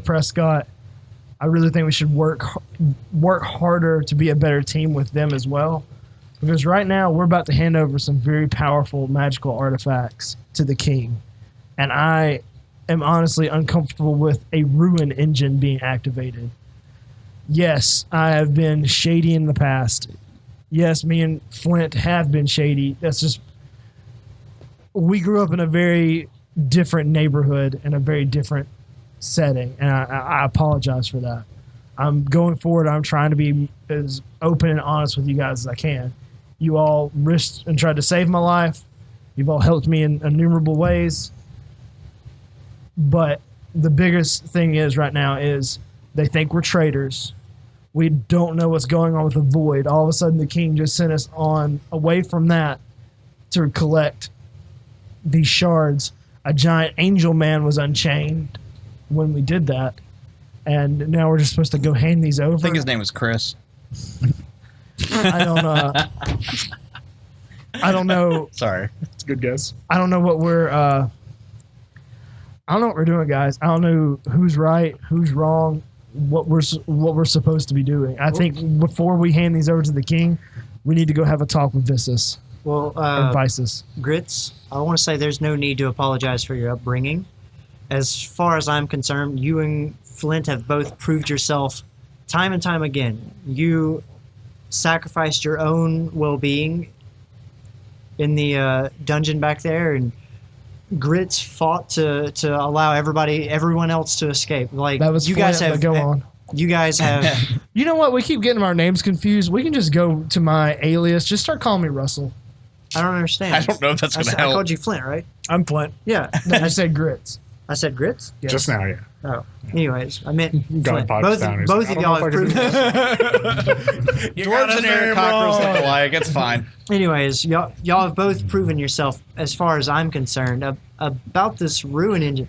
Prescott. I really think we should work harder to be a better team with them as well, because right now we're about to hand over some very powerful magical artifacts to the king, and I am honestly uncomfortable with a ruin engine being activated. Yes, I have been shady in the past. Yes, me and Flint have been shady. That's just, we grew up in a very different neighborhood and a very different setting, and I apologize for that. I'm going forward. I'm trying to be as open and honest with you guys as I can. You all risked and tried to save my life. You've all helped me in innumerable ways. But the biggest thing is right now is they think we're traitors. We don't know what's going on with the void. All of a sudden, the king just sent us on away from that to collect these shards. A giant angel man was unchained when we did that, and now we're just supposed to go hand these over. I think his name was Chris. I don't know. Sorry. It's a good guess. I don't know what we're. I don't know what we're doing, guys. I don't know who's right, who's wrong, what we're supposed to be doing. I think before we hand these over to the king, we need to go have a talk with Visus Well, and Visus. Grits, I want to say there's no need to apologize for your upbringing. As far as I'm concerned, you and Flint have both proved yourself time and time again. You sacrificed your own well-being in the dungeon back there, and Grits fought to allow everyone else to escape. Like That was you Flint, guys have but go on. You guys have. You know what? We keep getting our names confused. We can just go to my alias. Just start calling me Russell. I don't understand. I don't know if that's going to I help. called you Flint, right? I'm Flint. Yeah. No, I said Grits. I said Grits. Yes. Just now, yeah. Oh. Anyways, I meant Got Flint. bogged down. He's Both like, of I y'all don't have know if I proven. Dwarves and Eric Cockerels look alike. It's fine. Anyways, y'all have both proven yourself, as far as I'm concerned, about this ruin engine.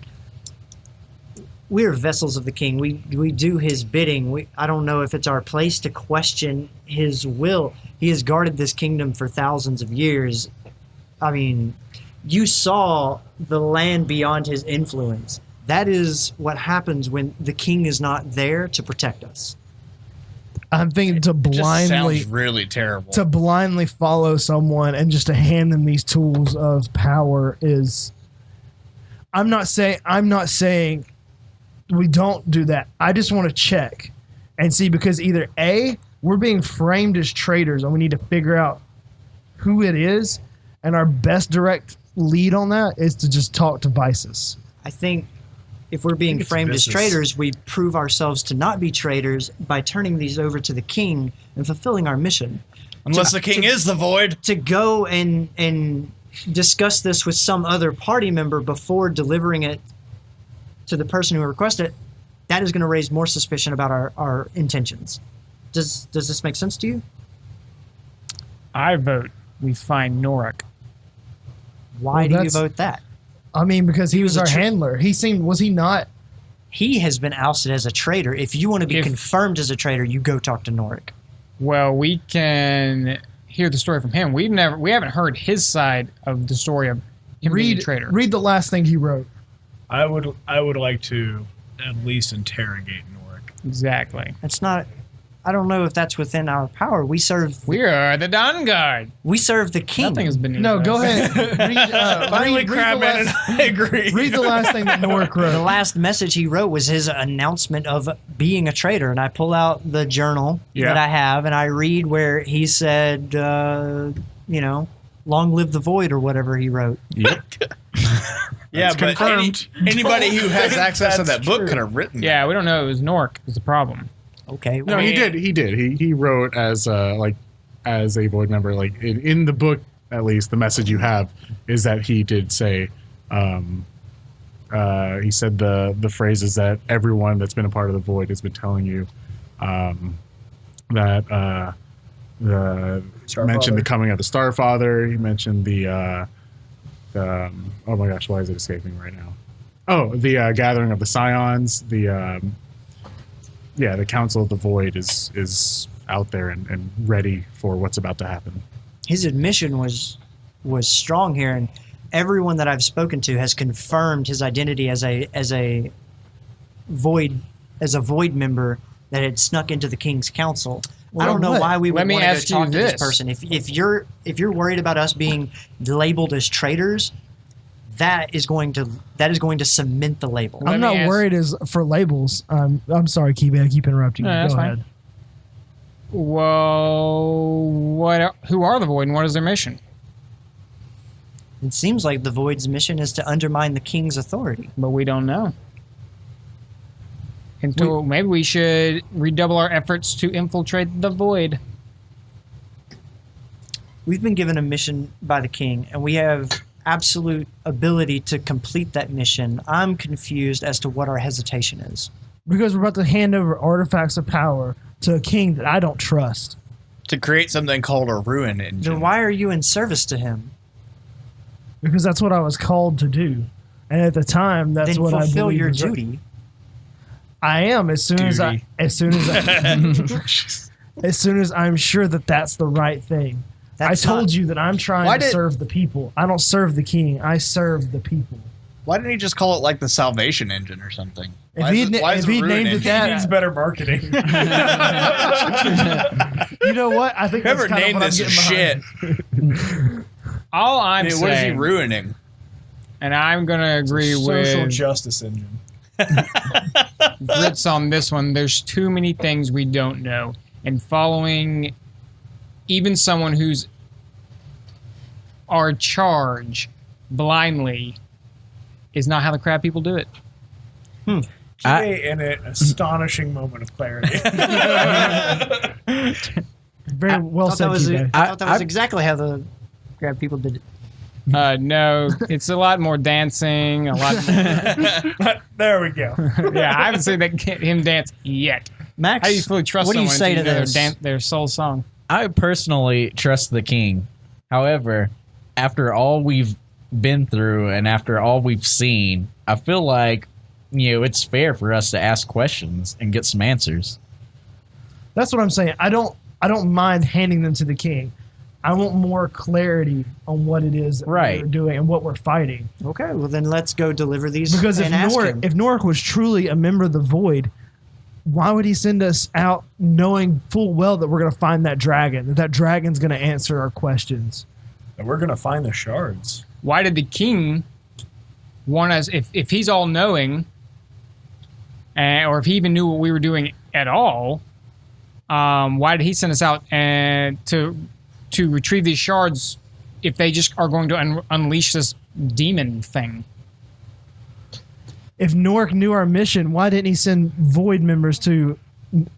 we're vessels of the king. We do his bidding. I don't know if it's our place to question his will. He has guarded this kingdom for thousands of years. I mean, you saw the land beyond his influence. That is what happens when the king is not there to protect us. I'm thinking to Just blindly sounds really terrible. to blindly follow someone and just to hand them these tools of power is. I'm not saying we don't do that. I just want to check and see, because either A, we're being framed as traitors and we need to figure out who it is, and our best direct lead on that is to just talk to Vices. I think if we're being framed as traitors, we prove ourselves to not be traitors by turning these over to the king and fulfilling our mission. Unless the king is the void. To go and discuss this with some other party member before delivering it to the person who requested it, that is going to raise more suspicion about our intentions. Does this make sense to you? I vote we find Norik. Why do you vote that? I mean, because he was our handler. Was he not? He has been ousted as a traitor. If you want to be confirmed as a traitor, you go talk to Norik. Well, we can hear the story from him. We haven't heard his side of the story of him being a traitor. Read the last thing he wrote. I would like to at least interrogate Norik. Exactly. It's not. I don't know if that's within our power. We are the Dawnguard. We serve the king. Nothing has been. No, go ahead. Finally, Crabman and I agree. Read the last thing that Norik wrote. The last message he wrote was his announcement of being a traitor, and I pull out the journal that I have, and I read where he said, "Long live the void," or whatever he wrote. Yep. Yeah, but anybody who has access to that book could have written. Yeah, we don't know. It was Norik was the problem. Okay. No, he did. He wrote as a void member. Like in the book, at least the message you have is that he did say. He said the phrases that everyone that's been a part of the void has been telling you. That mentioned the coming of the Starfather. He mentioned the oh my gosh, why is it escaping right now? Oh, the gathering of the Scions. The Council of the Void is out there and ready for what's about to happen. His admission was strong here, and everyone that I've spoken to has confirmed his identity as a void member that had snuck into the King's Council. I don't know why we would want to go talk to this person. If you're worried about us being labeled as traitors, that is going to cement the label. I'm not worried as for labels. I'm sorry, Keith. I keep interrupting you. Go ahead. Well, who are the Void and what is their mission? It seems like the Void's mission is to undermine the King's authority. But we don't know. Maybe we should redouble our efforts to infiltrate the Void. We've been given a mission by the King, and we have absolute ability to complete that mission. I'm confused as to what our hesitation is. Because we're about to hand over artifacts of power to a king that I don't trust. To create something called a ruin engine. Then why are you in service to him? Because that's what I was called to do. And at the time, that's what I believed. Fulfill your duty. I am as soon as I'm sure that that's the right thing. I told you that I'm trying to serve the people. I don't serve the king. I serve the people. Why didn't he just call it like the salvation engine or something? If he'd named it that, he needs better marketing. You know what? I think whoever that's named this shit. All I'm saying. What is he ruining? And I'm going to agree with social justice engine. Grits on this one. There's too many things we don't know, and following even someone who's our charge blindly is not how the crab people do it. In an astonishing moment of clarity. Very well said. I thought that was exactly how the crab people did it. No, it's a lot more dancing. A lot. There we go. Yeah, I haven't seen him dance yet. Max, how do you fully trust what do you someone say to know this? their soul song? I personally trust the king. However, after all we've been through and after all we've seen, I feel like it's fair for us to ask questions and get some answers. That's what I'm saying. I don't mind handing them to the king. I want more clarity on what it is that we're doing and what we're fighting. Okay, well then let's go deliver these. Because and ask him. if Norik was truly a member of the Void, why would he send us out knowing full well that we're going to find that dragon, that dragon's going to answer our questions? And we're going to find the shards. Why did the king want us, if he's all-knowing, or if he even knew what we were doing at all, why did he send us out and to retrieve these shards if they just are going to unleash this demon thing? If Norik knew our mission, why didn't he send Void members to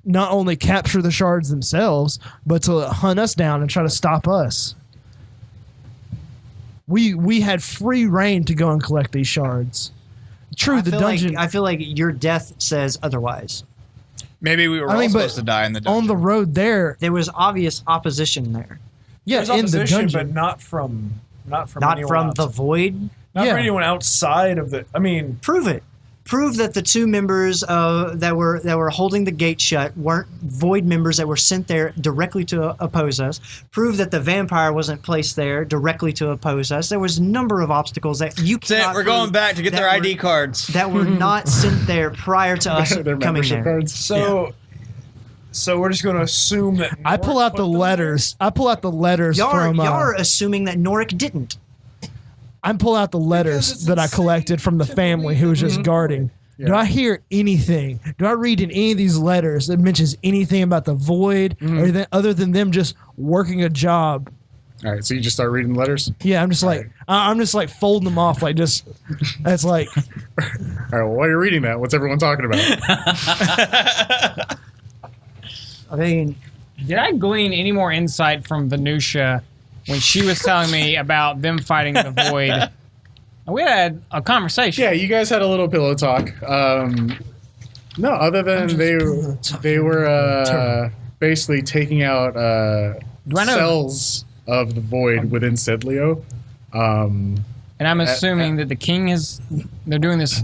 not only capture the shards themselves, but to hunt us down and try to stop us? We had free reign to go and collect these shards. True, the dungeon... I feel like your death says otherwise. Maybe we were all supposed to die in the dungeon. On the road there was obvious opposition there. Yeah, in the dungeon, but not from the Void. Not for anyone outside of the. I mean, prove it. Prove that the two members that were holding the gate shut weren't Void members that were sent there directly to oppose us. Prove that the vampire wasn't placed there directly to oppose us. There was a number of obstacles that you cannot. We're going back to get their ID cards that were not sent there prior to us coming there. Cards. So we're just going to assume that I pull out the letters. I pull out the letters from. Y'all are assuming that Norik didn't. I'm pulling out the letters that I collected from the family who was just guarding. Yeah. Do I hear anything? Do I read in any of these letters that mentions anything about the Void, or anything other than them just working a job? All right, so you just start reading letters? Yeah, I'm just like folding them off, like just. That's like. All right, well, while you're reading that, what's everyone talking about? I mean, did I glean any more insight from Venusia when she was telling me about them fighting the Void? We had a conversation. Yeah, you guys had a little pillow talk. No, other than they were basically taking out cells of the Void within Cedlio. And I'm assuming that the king they're doing this.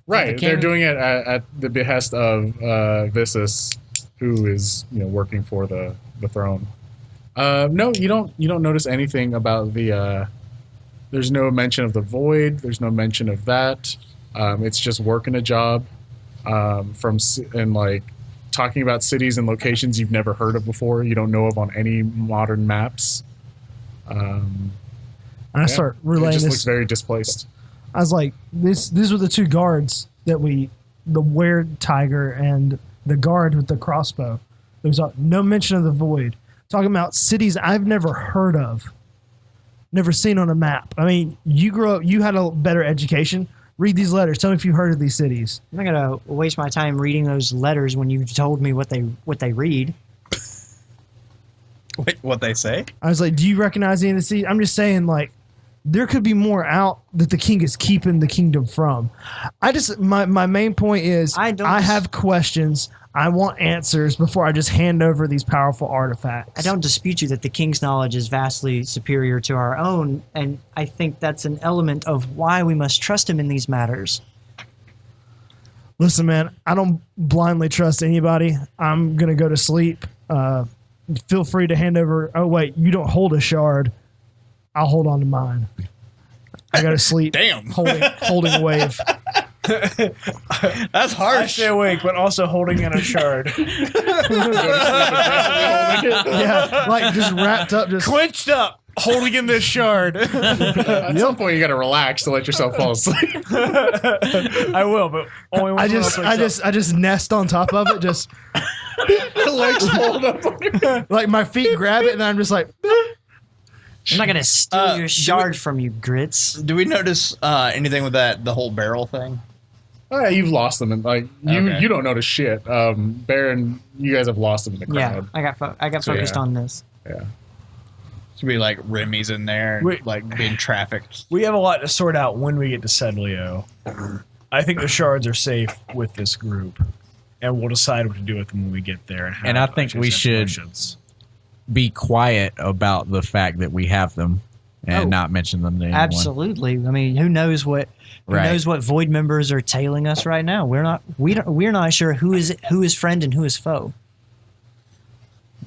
Right, they're doing it at the behest of Vissus, who is working for the throne. No, you don't notice anything about the. There's no mention of the Void. There's no mention of that. It's just working a job, and like talking about cities and locations you've never heard of before. You don't know of on any modern maps. And I start relaying this. It just this. Looks very displaced. I was like, these were the two guards that the Weird Tiger and the guard with the crossbow. There was no mention of the Void. Talking about cities I've never heard of, never seen on a map. I mean, you grew up, you had a better education. Read these letters. Tell me if you heard of these cities. I'm not gonna waste my time reading those letters when you told me what they read. Wait, what they say? I was like, do you recognize any of the cities? I'm just saying, like, there could be more out that the king is keeping the kingdom from. My main point is I have questions. I want answers before I just hand over these powerful artifacts. I don't dispute you that the king's knowledge is vastly superior to our own, and I think that's an element of why we must trust him in these matters. Listen, man, I don't blindly trust anybody. I'm going to go to sleep. Feel free to hand over. Oh, wait, you don't hold a shard. I'll hold on to mine. I go to sleep. Damn. Holding a wave. That's harsh. I stay awake, but also holding in a shard. Yeah, like just wrapped up, just clenched up, holding in this shard. At some point, you got to relax to let yourself fall asleep. I will, but only when I just nest on top of it, just the legs fold up on your like my feet grab it, and then I'm just like. I'm not gonna steal your shard from you, Grits. Do we notice anything with the whole barrel thing? Oh, yeah, you've lost them, and you don't notice shit. Baron, you guys have lost them in the crowd. Yeah, I got focused on this. Yeah, should be like Remy's in there, like being trafficked. We have a lot to sort out when we get to Cedlio. I think the shards are safe with this group, and we'll decide what to do with them when we get there. And I think we should be quiet about the fact that we have them and not mention them to anyone. Absolutely. I mean, who knows what void members are tailing us right now? We're not sure who is friend and who is foe.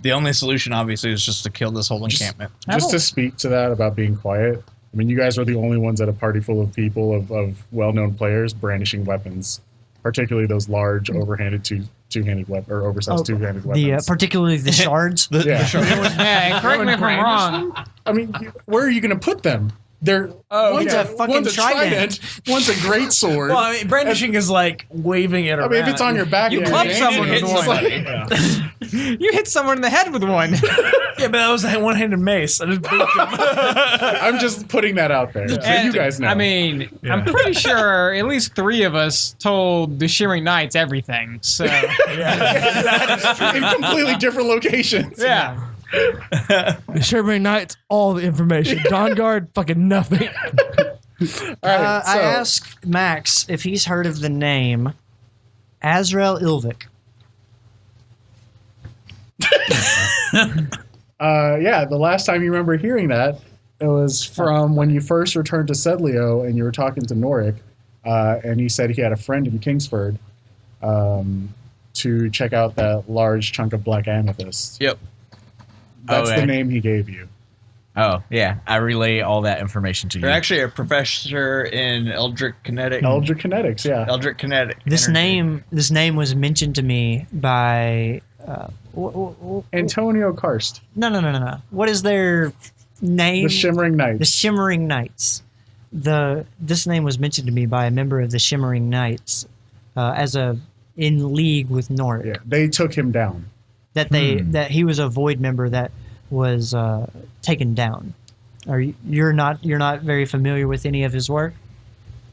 The only solution, obviously, is just to kill this whole encampment. Just to speak to that about being quiet. I mean, you guys are the only ones at a party full of people of well-known players brandishing weapons, particularly those large, overhanded two-handed weapons or oversized two-handed weapons. Particularly the shards. Yeah. Yeah, and correct me if I'm wrong. I mean, where are you going to put them? They're one's a fucking trident. One's a great sword. Well, I mean, brandishing is like waving it around. I mean, if it's on your back, You club someone with one. You hit someone in the head with one. Yeah, but that was a one-handed mace. I just booped him. I'm just putting that out there, so you guys know. I mean, I'm pretty sure at least 3 of us told the Shimmering Knights everything. So in completely different locations. yeah. The Shimmering Knights, all the information. Dawnguard, fucking nothing. All right, I asked Max if he's heard of the name Azrael Ilvik. Yeah, the last time you remember hearing that, it was from when you first returned to Cedlio and you were talking to Norik, and he said he had a friend in Kingsford to check out that large chunk of black amethyst. Yep. That's the name he gave you. Oh, yeah. I relay all that information to you. You're actually a professor in Eldritch Kinetic. Eldritch Kinetics, yeah. Eldritch Kinetic. This energy. name was mentioned to me by Antonio Karst, no. What is their name? the Shimmering Knights. The Shimmering Knights. This name was mentioned to me by a member of the Shimmering Knights in league with Norik. Yeah, they took him down. That he was a void member that was taken down. You're not very familiar with any of his work?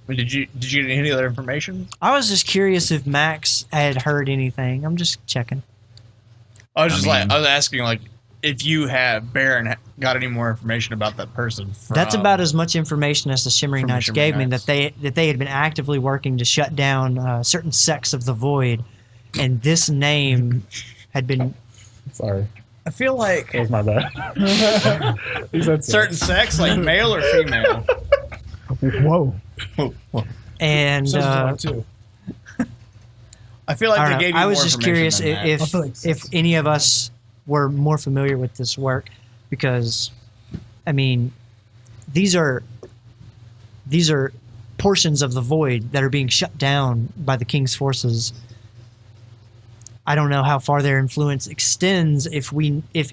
Did you get any other information? I was just curious if Max had heard anything. I'm just checking. I was asking if you have Baron got any more information about that person. That's about as much information as the Shimmering Knights gave me, that they had been actively working to shut down certain sects of the void, and this name had been. Sorry, I feel like that was my bad. He said certain sex, like male or female. Whoa. And too. I feel like they gave you I was more just curious information if any of us were more familiar with this work, because I mean, these are portions of the void that are being shut down by the King's forces. I don't know how far their influence extends. If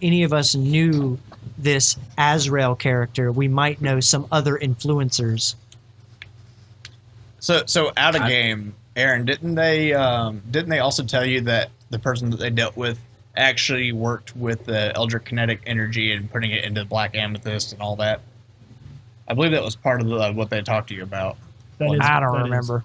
any of us knew this Azrael character, we might know some other influencers. So out of game, Aaron, didn't they also tell you that the person that they dealt with actually worked with the Eldritch Kinetic energy and putting it into Black Amethyst and all that? I believe that was part of what they talked to you about. I don't remember.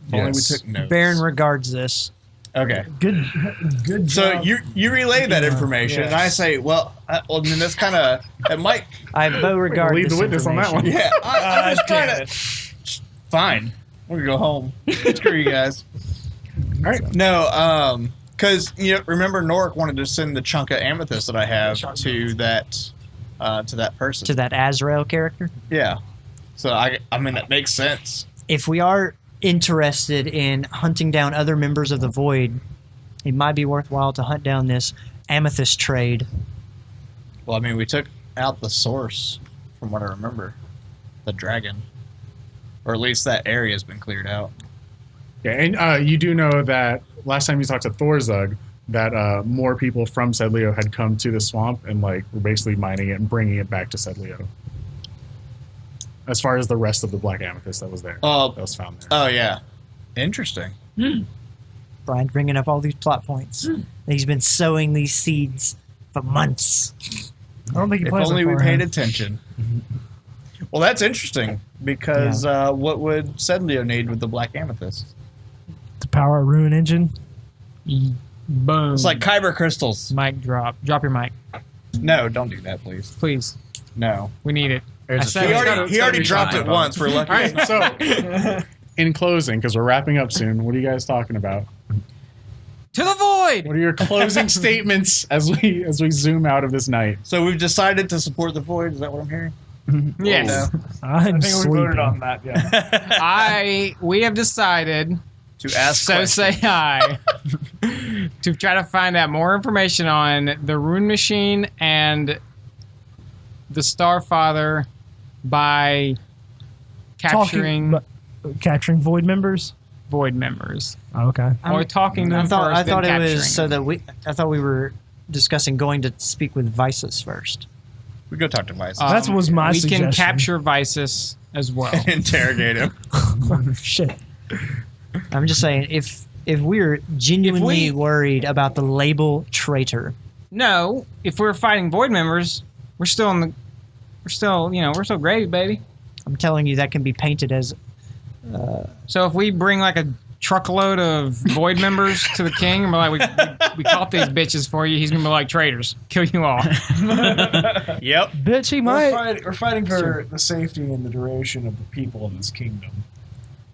If only we took notes. Baron regards this. Okay. Good So job. you relay that information, and I say, well, I mean, that's kind of it might. I Beauregard leave the this witness on that one. Yeah, I'm just trying to. Fine, we're gonna go home. Screw you guys. All right. No, because remember Norik wanted to send the chunk of amethyst that I have to that person. To that Azrael character? Yeah. So I mean that makes sense. If we are interested in hunting down other members of the Void, it might be worthwhile to hunt down this amethyst trade. Well, I mean, we took out the source, from what I remember, the dragon, or at least that area has been cleared out. Yeah, and you do know that last time you talked to Thorzug, that more people from Cedlio had come to the swamp and were basically mining it and bringing it back to Cedlio. As far as the rest of the black amethyst that was there, that was found there. Oh yeah, interesting. Brian bringing up all these plot points. He's been sowing these seeds for months. I don't think he If plays only it we for paid him. attention. Well, that's interesting because what would Cedlio need with the black amethyst? To power a rune engine. Boom. It's like kyber crystals. Mic drop. Drop your mic, No, don't do that, please. please. No. We need it. I said He it. already dropped it once. We're lucky. All right, so in closing, because we're wrapping up soon, what are you guys talking about? To the void. What are your closing statements as we zoom out of this night? So we've decided to support the void. Is that what I'm hearing? Yes. I'm I think we sleeping. voted on that. Yeah. We have decided, To ask so questions. say I, to try to find out more information on the rune machine and the Starfather by capturing Capturing void members. void members. Oh, okay. Or talking to them I first, thought then it was capturing so them. that I thought we were discussing going to speak with Visus first. We go talk to Vice. That was my We suggestion. can capture Visus as well. Interrogate him. Shit. I'm just saying, if we're genuinely worried about the label traitor, No, if we're fighting void members, we're still gravy, baby. I'm telling you that can be painted as So if we bring like a truckload of void members to the king and we're like, we caught these bitches for you, he's gonna be like, traitors, kill you all. Yep. Bitch, he might. We're fighting for the safety and the duration of the people of this kingdom.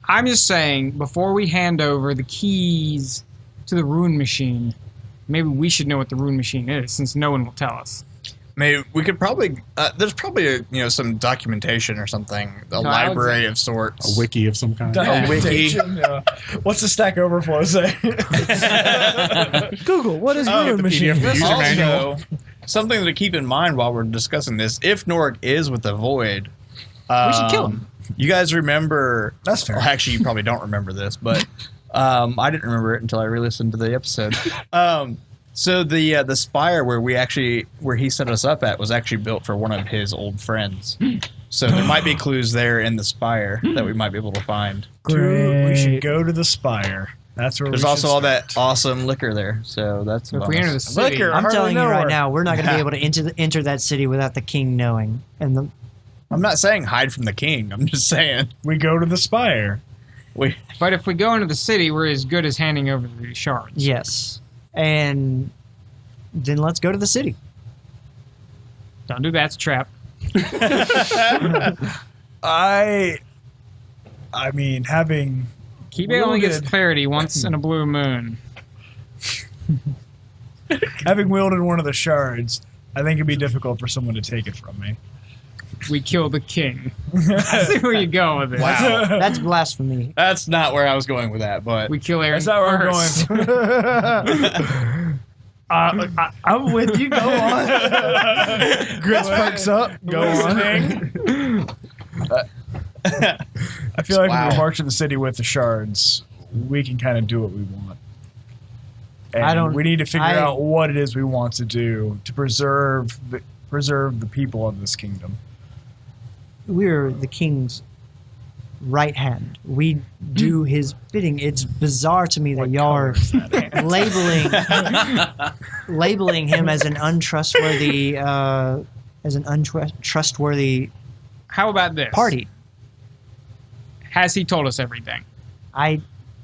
I'm just saying, before we hand over the keys to the rune machine, maybe we should know what the rune machine is, since no one will tell us. Maybe we could probably. There's probably some documentation or something, a library of sorts. A wiki of some kind. A wiki. Yeah. What's the Stack Overflow say? Google, what is rune the machine? PDF user manual. Also, something to keep in mind while we're discussing this: if Norik is with the Void, we should kill him. You guys remember? That's fair. Well, actually, you probably don't remember this, but I didn't remember it until I re-listened to the episode. So the spire where he set us up at was actually built for one of his old friends. So there might be clues there in the spire that we might be able to find. Dude, we should Great. go to the spire. That's where There's we also should all start. that awesome liquor there. So that's a If we enter the bonus. city, Liquor. I'm hardly telling you know right her. now, we're not going to be able to enter that city without the king knowing. And I'm not saying hide from the king. I'm just saying We go to the spire. but if we go into the city, we're as good as handing over the shards. yes, and then let's go to the city. Don't do that, it's a trap. I mean, having Keep it only gets Wielded. clarity once in a blue moon. wielded one of the shards, I think it'd be difficult for someone to take it from me. We kill the king. I see where you go with it. Wow. That's blasphemy. That's not where I was going with that, but We kill Aaron That's not where I'm first. going. I'm with you. Go on. Grits perks up. Go on. I feel like Wow. when we march in the city with the shards, we can kind of do what we want. And we need to figure out what it is we want to do to preserve the people of this kingdom. We're the king's right hand. We do his bidding. It's bizarre to me that y'all are labeling him as an untrustworthy How about this? party. Has he told us everything? I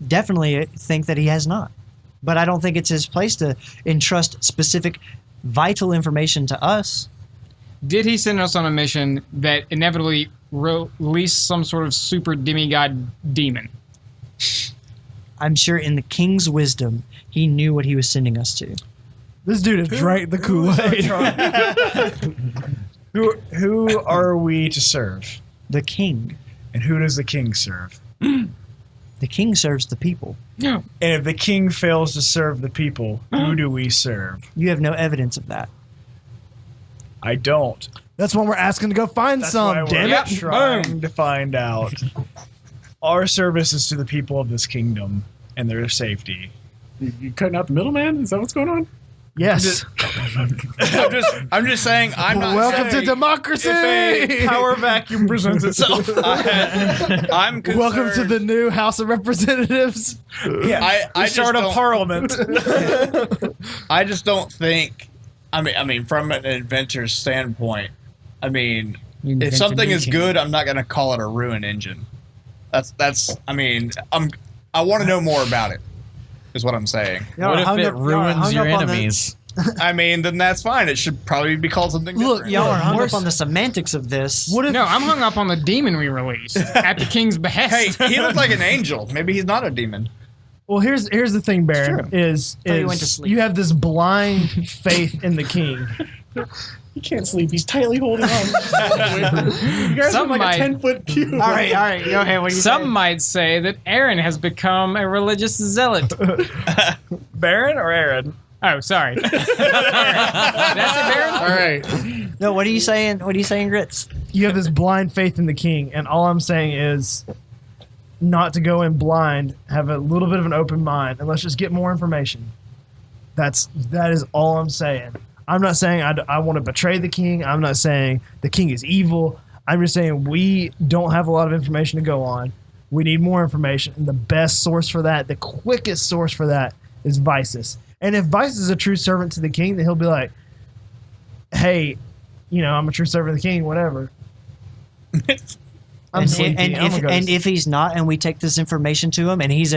definitely think that he has not. But I don't think it's his place to entrust specific vital information to us. Did he send us on a mission that inevitably released some sort of super demigod demon? I'm sure in the king's wisdom, he knew what he was sending us to. This dude has drank the Kool-Aid. Who are we to serve? The king. And who does the king serve? The king serves the people. No. And if the king fails to serve the people, who do we serve? You have no evidence of that. I don't. That's when we're asking to go find That's why some. we're Damn it. trying to find out. Our service is to the people of this kingdom and their safety. You cutting out the middleman? Is that what's going on? Yes. I'm just saying I'm not Welcome to saying democracy. If a power vacuum presents itself, I'm concerned. Welcome to the new House of Representatives. I start a just don't- parliament. I just don't think. I mean, from an inventor's standpoint, I mean, if something is good, I'm not going to call it a ruin engine. That's. I mean, I want to know more about it. Is what I'm saying. What if it ruins your enemies? I mean, then that's fine. It should probably be called something different. Look, y'all are hung up on the semantics of this. What if No, I'm hung up on the demon we released at the king's behest. Hey, he looked like an angel. Maybe he's not a demon. Well, here's the thing, Baron. Is Thought you went to sleep. you have this blind faith in the king, He can't sleep. He's tightly holding on. You guys Some are like might- a 10-foot cube. All right. Go ahead. What do you Some might say that Aaron has become a religious zealot. Baron or Aaron? Oh, sorry. Did I say Baron? All right. No, what are you saying? What are you saying, Grits? You have this blind faith in the king, and all I'm saying is not to go in blind. Have a little bit of an open mind, and let's just get more information. That is all I'm saying. I'm not saying I want to betray the king. I'm not saying the king is evil. I'm just saying we don't have a lot of information to go on. We need more information, and the best source for that, the quickest source for that, is Visus. And if Visus is a true servant to the king, then he'll be like, "Hey, I'm a true servant of the king. Whatever." I'm sleepy. And if he's not, and we take this information to him, and he's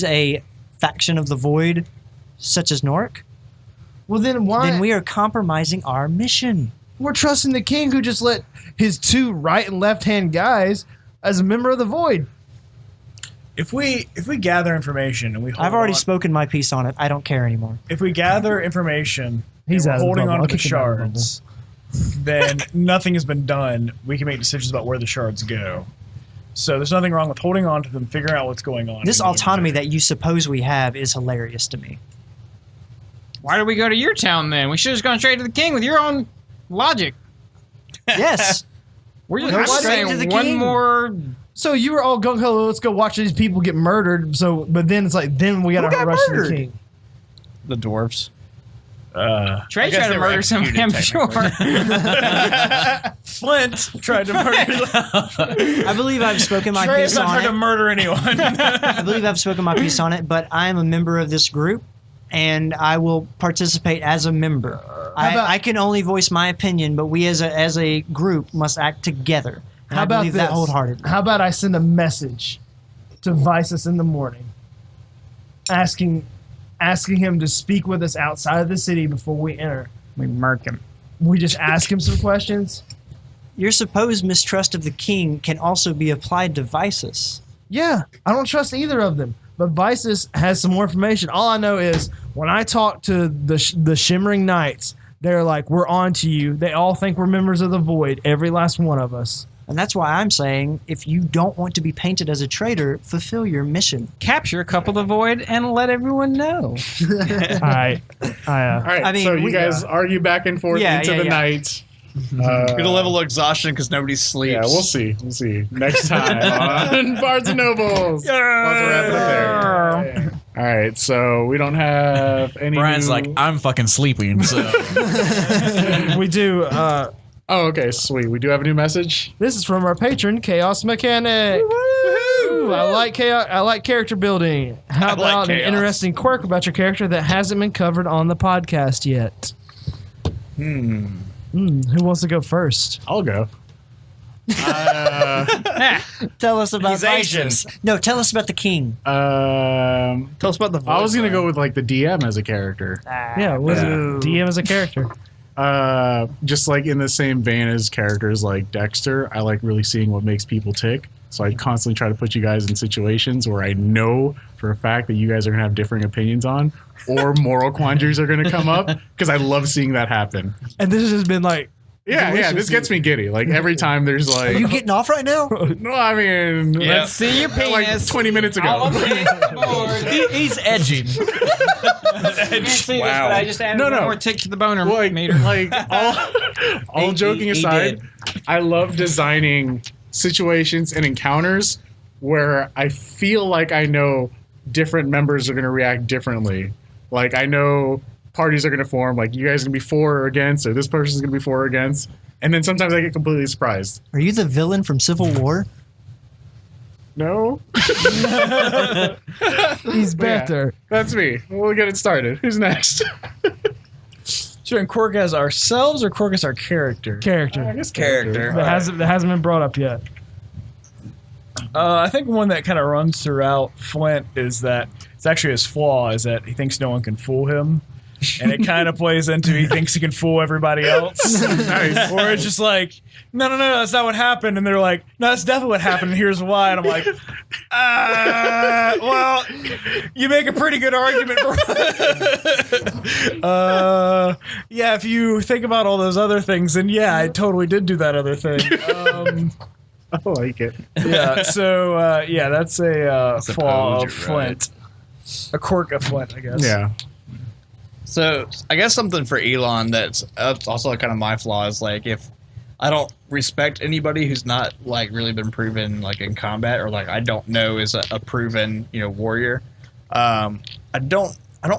a faction of the void, such as Nork, well, then why? then we are compromising our mission. We're trusting the king who just let his two right and left hand guys as a member of the void. If we gather information and we hold I've already on, spoken my piece on it. I don't care anymore. if we gather information He's and out of we're the holding bubble. on I'll to the kick him out of the shards, then nothing has been done. We can make decisions about where the shards go. So there's nothing wrong with holding on to them, figuring out what's going on. This and moving autonomy there. that you suppose we have is hilarious to me. Why did we go to your town then? We should have just gone straight to the king with your own logic. Yes. We're just Go I'm straight saying to the one king. more. So you were all gung ho, let's go watch these people get murdered. So, but then it's like, then we got to got rush to the murdered? king. The dwarves. Trey I guess tried they to were murder somebody, I'm executed, sure. Flint tried to murder. I believe I've spoken my Trey piece has not on tried to it. murder anyone. I believe I've spoken my piece on it, but I am a member of this group, and I will participate as a member. I can only voice my opinion, but we as a group must act together. And How I about believe this? that wholeheartedly. How about I send a message to Visus in the morning, asking him to speak with us outside of the city before we enter. We murk him. We just ask him some questions. Your supposed mistrust of the king can also be applied to Visus. Yeah, I don't trust either of them. But Visus has some more information. All I know is when I talk to the Shimmering Knights, they're like, we're on to you. They all think we're members of the Void, every last one of us. And that's why I'm saying, if you don't want to be painted as a traitor, fulfill your mission. Capture a couple of the void and let everyone know. All right. All right. I mean, so you we- guys argue back and forth Yeah, into yeah, the yeah. night. Good level of exhaustion because nobody sleeps. Yeah, we'll see. We'll see next time on Bards Nobles. We'll have to wrap it up there. All right, so we don't have any. Brian's new- like, I'm fucking sleeping. So We do. Oh, okay, sweet. We do have a new message. This is from our patron, Chaos Mechanic. Ooh, I like chaos. I like character building. How I like about an chaos. interesting quirk about your character that hasn't been covered on the podcast yet? Who wants to go first? I'll go. Tell us about He's Asian. Visus. No, tell us about the king. Tell us about the voice. I was gonna go with like the DM as a character. Yeah, was it DM as a character? Just like in the same vein as characters like Dexter, I like really seeing what makes people tick. So I constantly try to put you guys in situations where I know for a fact that you guys are gonna have differing opinions on, or moral quandaries are gonna come up, because I love seeing that happen. And this has been like, Yeah, this gets me giddy. Like every time there's Are like, you getting off right now? no, I mean, Yeah. Let's see your like penis. 20 minutes All ago. up against the board. he's edging. Can't see this, Wow. but I just added No, one no. more tick to the boner Like, meter. like all joking he aside, did. I love designing situations and encounters where I feel like I know different members are going to react differently. Like I know parties are going to form, like you guys are going to be for or against, or this person's going to be for or against. And then sometimes I get completely surprised. Are you the villain from Civil War? No, he's better. that's me. We'll get it started. Who's next? So in quirk as ourselves or quirk as our character? Character. I guess Character. That hasn't been brought up yet. I think one that kind of runs throughout Flint is that it's actually his flaw is that he thinks no one can fool him. And it kind of plays into he thinks he can fool everybody else. Nice. Or it's just like, no, that's not what happened. And they're like, no, that's definitely what happened. And here's why. And I'm like, well, you make a pretty good argument for Yeah, if you think about all those other things, then yeah, I totally did do that other thing. I like it. Yeah, so yeah, that's a flaw of suppose you're right. Flint. A quirk of Flint, I guess. Yeah. So I guess something for Elon that's also kind of my flaw is like if I don't respect anybody who's not like really been proven like in combat or like I don't know is a proven warrior. I don't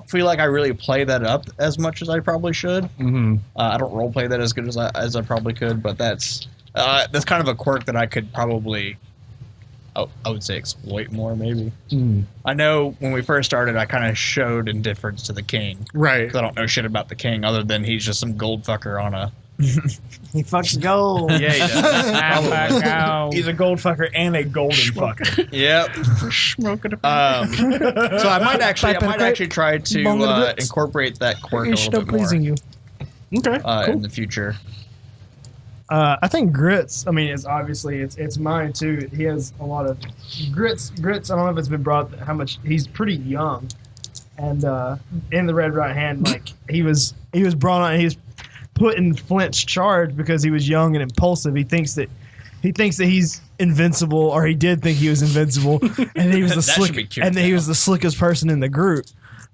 feel like I really play that up as much as I probably should. Mm-hmm. I don't role play that as good as I probably could, but that's kind of a quirk that I could probably. I would say exploit more, maybe. I know when we first started, I kind of showed indifference to the king. Right. 'Cause I don't know shit about the king other than he's just some gold fucker on a... He fucks gold. Yeah, he does. Probably. He's a gold fucker and a golden fucker. Yep. So I might actually try to incorporate that quirk a little bit more you. Okay. in the future. I think Grits. I mean, it's obviously it's mine too. He has a lot of Grits. I don't know if it's been brought how much. He's pretty young, and in the Red Right Hand, like he was brought on. He was put in Flint's charge because he was young and impulsive. He thinks that he's invincible, or he did think he was invincible, and he was the That should be cured he now. was the slickest person in the group.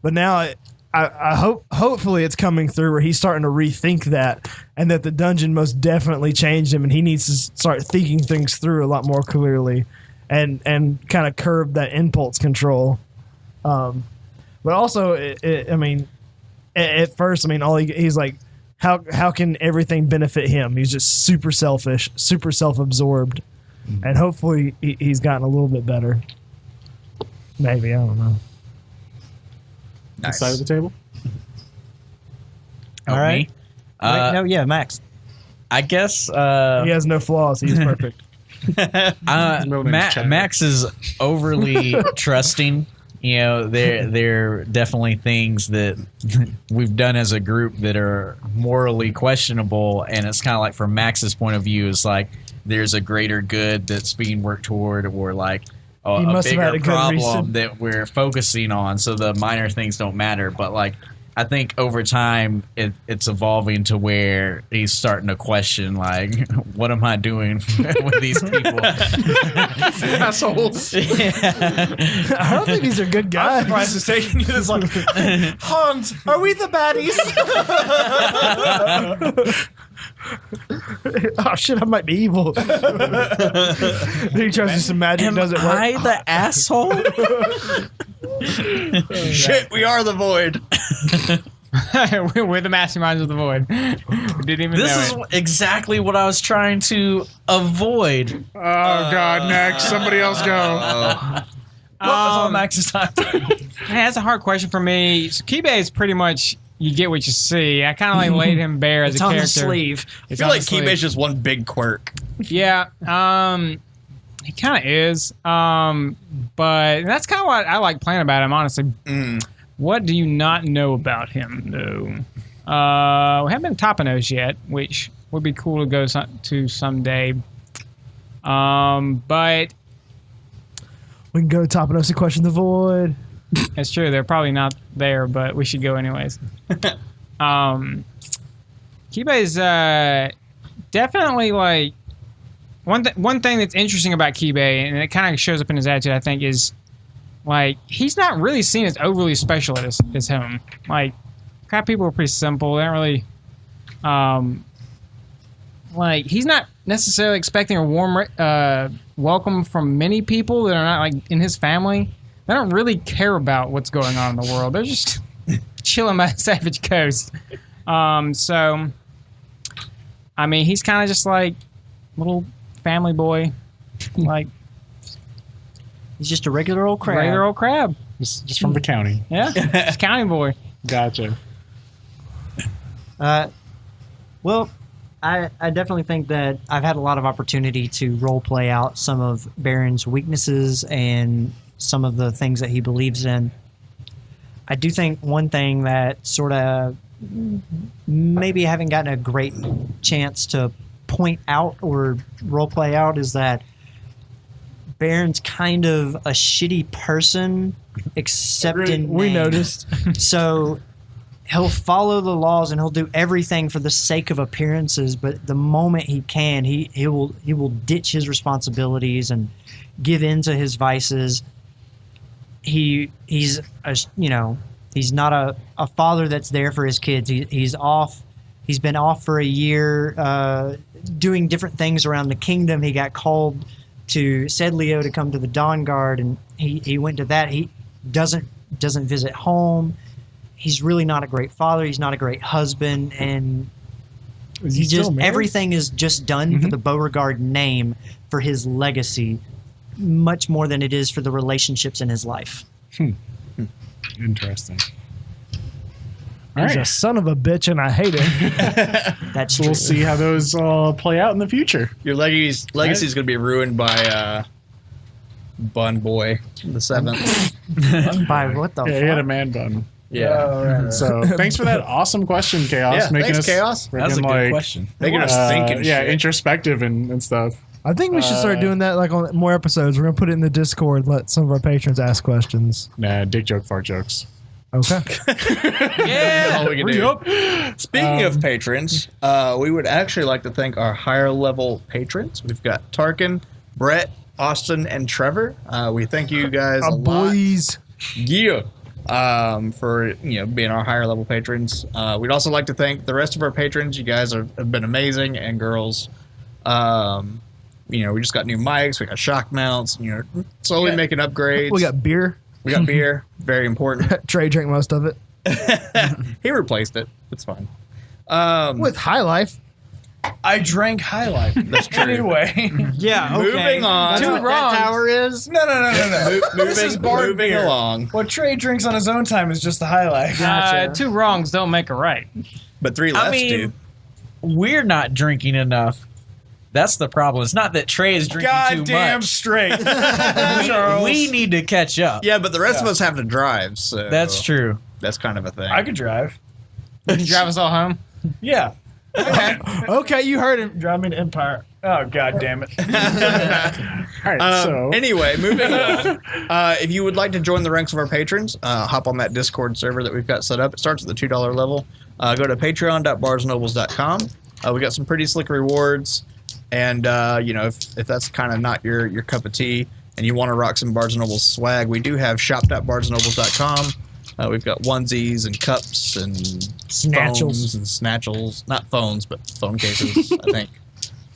But now I hope hopefully it's coming through where he's starting to rethink that, and that the dungeon most definitely changed him, and he needs to start thinking things through a lot more clearly, and kind of curb that impulse control. But also, I mean, at first, I mean, he's like, how can everything benefit him? He's just super selfish, super self-absorbed, and hopefully he's gotten a little bit better. Maybe, I don't know. Nice. Side of the table. Oh, All right. me? Wait, no, yeah, Max. I guess He has no flaws. He's perfect. middle name's Chad. Max is overly trusting. You know, there are definitely things that we've done as a group that are morally questionable, and it's kind of like from Max's point of view, it's like there's a greater good that's being worked toward, or like He a must have had bigger a good problem reason. that we're focusing on, so the minor things don't matter. But like, I think over time it's evolving to where he's starting to question, like, what am I doing with these people? Assholes. I don't think these are good guys. Surprise is taking you this like, Hans, are we the baddies? Oh shit, I might be evil. Then he tries to do some magic, Am doesn't work. I the asshole? Shit, we are the void. We're the masterminds of the void. We didn't even This know is exactly what I was trying to avoid. Oh God, next. Somebody else go. it. That's all Max's time. Man, that's a hard question for me. So Kibe is pretty much you get what you see. I kind of like laid him bare as It's a on the character. sleeve. I feel like Kibe's just one big quirk. Yeah, he kind of is. But that's kind of what I like playing about him, honestly. What do you not know about him, though? We haven't been Topanos yet, which would be cool to go to someday. But We can go to Topanos and question the void. it's true, they're probably not there, but we should go anyways. Kiba is definitely like one thing that's interesting about Kibe, and it kind of shows up in his attitude, I think, is like he's not really seen as overly special as him. Like, crap people are pretty simple. They don't really like he's not necessarily expecting a warm welcome from many people that are not like in his family. They don't really care about what's going on in the world. They're just chilling by the Savage Coast. So, I mean, he's kind of just like little family boy, like He's just a regular old crab. regular old crab. Just from the county. Yeah, just county boy. Gotcha. Well, I definitely think that I've had a lot of opportunity to role play out some of Baron's weaknesses and some of the things that he believes in. I do think one thing that sort of maybe I haven't gotten a great chance to point out or role play out is that Baron's kind of a shitty person, except in We name. noticed. So he'll follow the laws and he'll do everything for the sake of appearances. But the moment he can, he will ditch his responsibilities and give in to his vices. He's not a father that's there for his kids. He's off. He's been off for a year doing different things around the kingdom. He got called to Cedlio to come to the Dawnguard, and he went to that. He doesn't visit home. He's really not a great father. He's not a great husband, and everything is just done for the Beauregard name, for his legacy, much more than it is for the relationships in his life. Interesting. He's a son of a bitch, and I hate it. That's So true. we'll see how those all play out in the future. Your legacy is going to be ruined by Bun Boy the 7th. By what the Yeah, he had a fuck? man bun. Yeah. So thanks for that awesome question, Chaos. Yeah, thanks, Chaos. That was a freaking, good question. Making us think and yeah, shit. introspective and stuff. I think we should start doing that like on more episodes. We're gonna put it in the Discord. Let some of our patrons ask questions. Nah, dick joke, fart jokes. Okay. That's all we can do. Speaking of patrons, we would actually like to thank our higher level patrons. We've got Tarken, Brett, Austin, and Trevor. We thank you guys a lot. Boys. Yeah. For being our higher level patrons. We'd also like to thank the rest of our patrons. You guys have been amazing, and girls. We just got new mics. We got shock mounts. Slowly making upgrades. We got beer. We got beer. Very important. Trey drank most of it. He replaced it. It's fine. With High Life. I drank High Life. That's true. Anyway. Yeah, okay. Moving on. That's Two what wrongs. that tower is? No. This is Bard moving beer. along. What Trey drinks on his own time is just the High Life. Gotcha. 2 wrongs don't make a right. But 3 lefts I mean, do. we're not drinking enough. That's the problem. It's not that Trey is drinking too Goddamn much. straight. Charles. We need to catch up. Yeah, but the rest of us have to drive, so That's true. That's kind of a thing. I could drive. You can drive us all home. Yeah. Okay, you heard him. Drive me to Empire. Oh, God damn it. All right, so Anyway, moving on. If you would like to join the ranks of our patrons, hop on that Discord server that we've got set up. It starts at the $2 level. Go to patreon.bardsnobles.com. We got some pretty slick rewards. And, if that's kind of not your cup of tea and you want to rock some Bards Nobles swag, we do have shop.bardsnobles.com. We've got onesies and cups and Snatchels. phones and snatchels. Not phones, but phone cases, I think.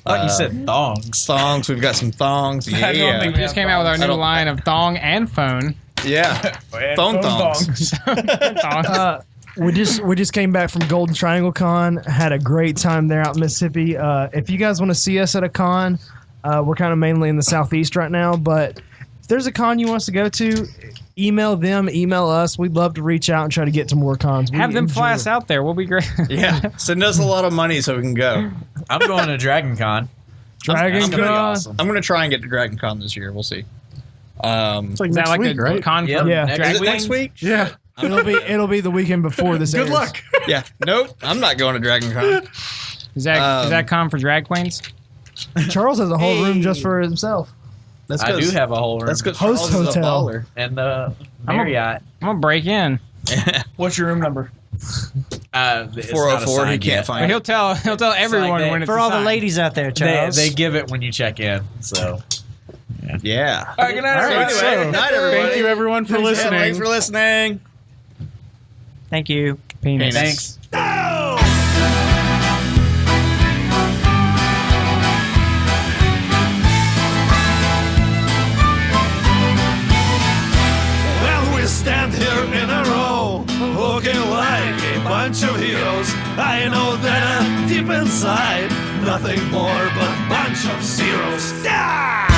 I thought you said thongs. Thongs. We've got some thongs. Yeah. I don't think We just came out with our I new don't- line of thong and phone. Yeah. Phone thongs. Thong. We just came back from Golden Triangle Con. Had a great time there out in Mississippi. If you guys want to see us at a con, we're kind of mainly in the southeast right now. But if there's a con you want us to go to, email them, email us. We'd love to reach out and try to get to more cons. We Have them enjoy fly us it. out there. We'll be great. Yeah. Send us a lot of money so we can go. I'm going to Dragon Con. Dragon That's gonna be Con. awesome. I'm going to try and get to Dragon Con this year. We'll see. it's like Is that next like week, a right? con Yep. for Yeah. drag Is it next queens? week? Yeah. It'll be the weekend before this. Good airs. luck. Yeah. Nope. I'm not going to Dragon Con. Is that con for drag queens? Charles has a whole room just for himself. That's I do have a whole room. That's good. Host hotel. And the Marriott. I'm gonna break in. What's your room number? It's not 404. He assigned can't yet. But find he'll it. tell everyone they- when it's For all the assigned. ladies out there, They, Charles. they give it when you check in. So Yeah. All right, good night, All right, everybody. so Good night, everybody. thank you everyone for Yeah, listening. thanks for listening. Thank you. Penis. thanks. Well, we stand here in a row, looking like a bunch of heroes. I know that deep inside, nothing more but a bunch of zeros. Ah!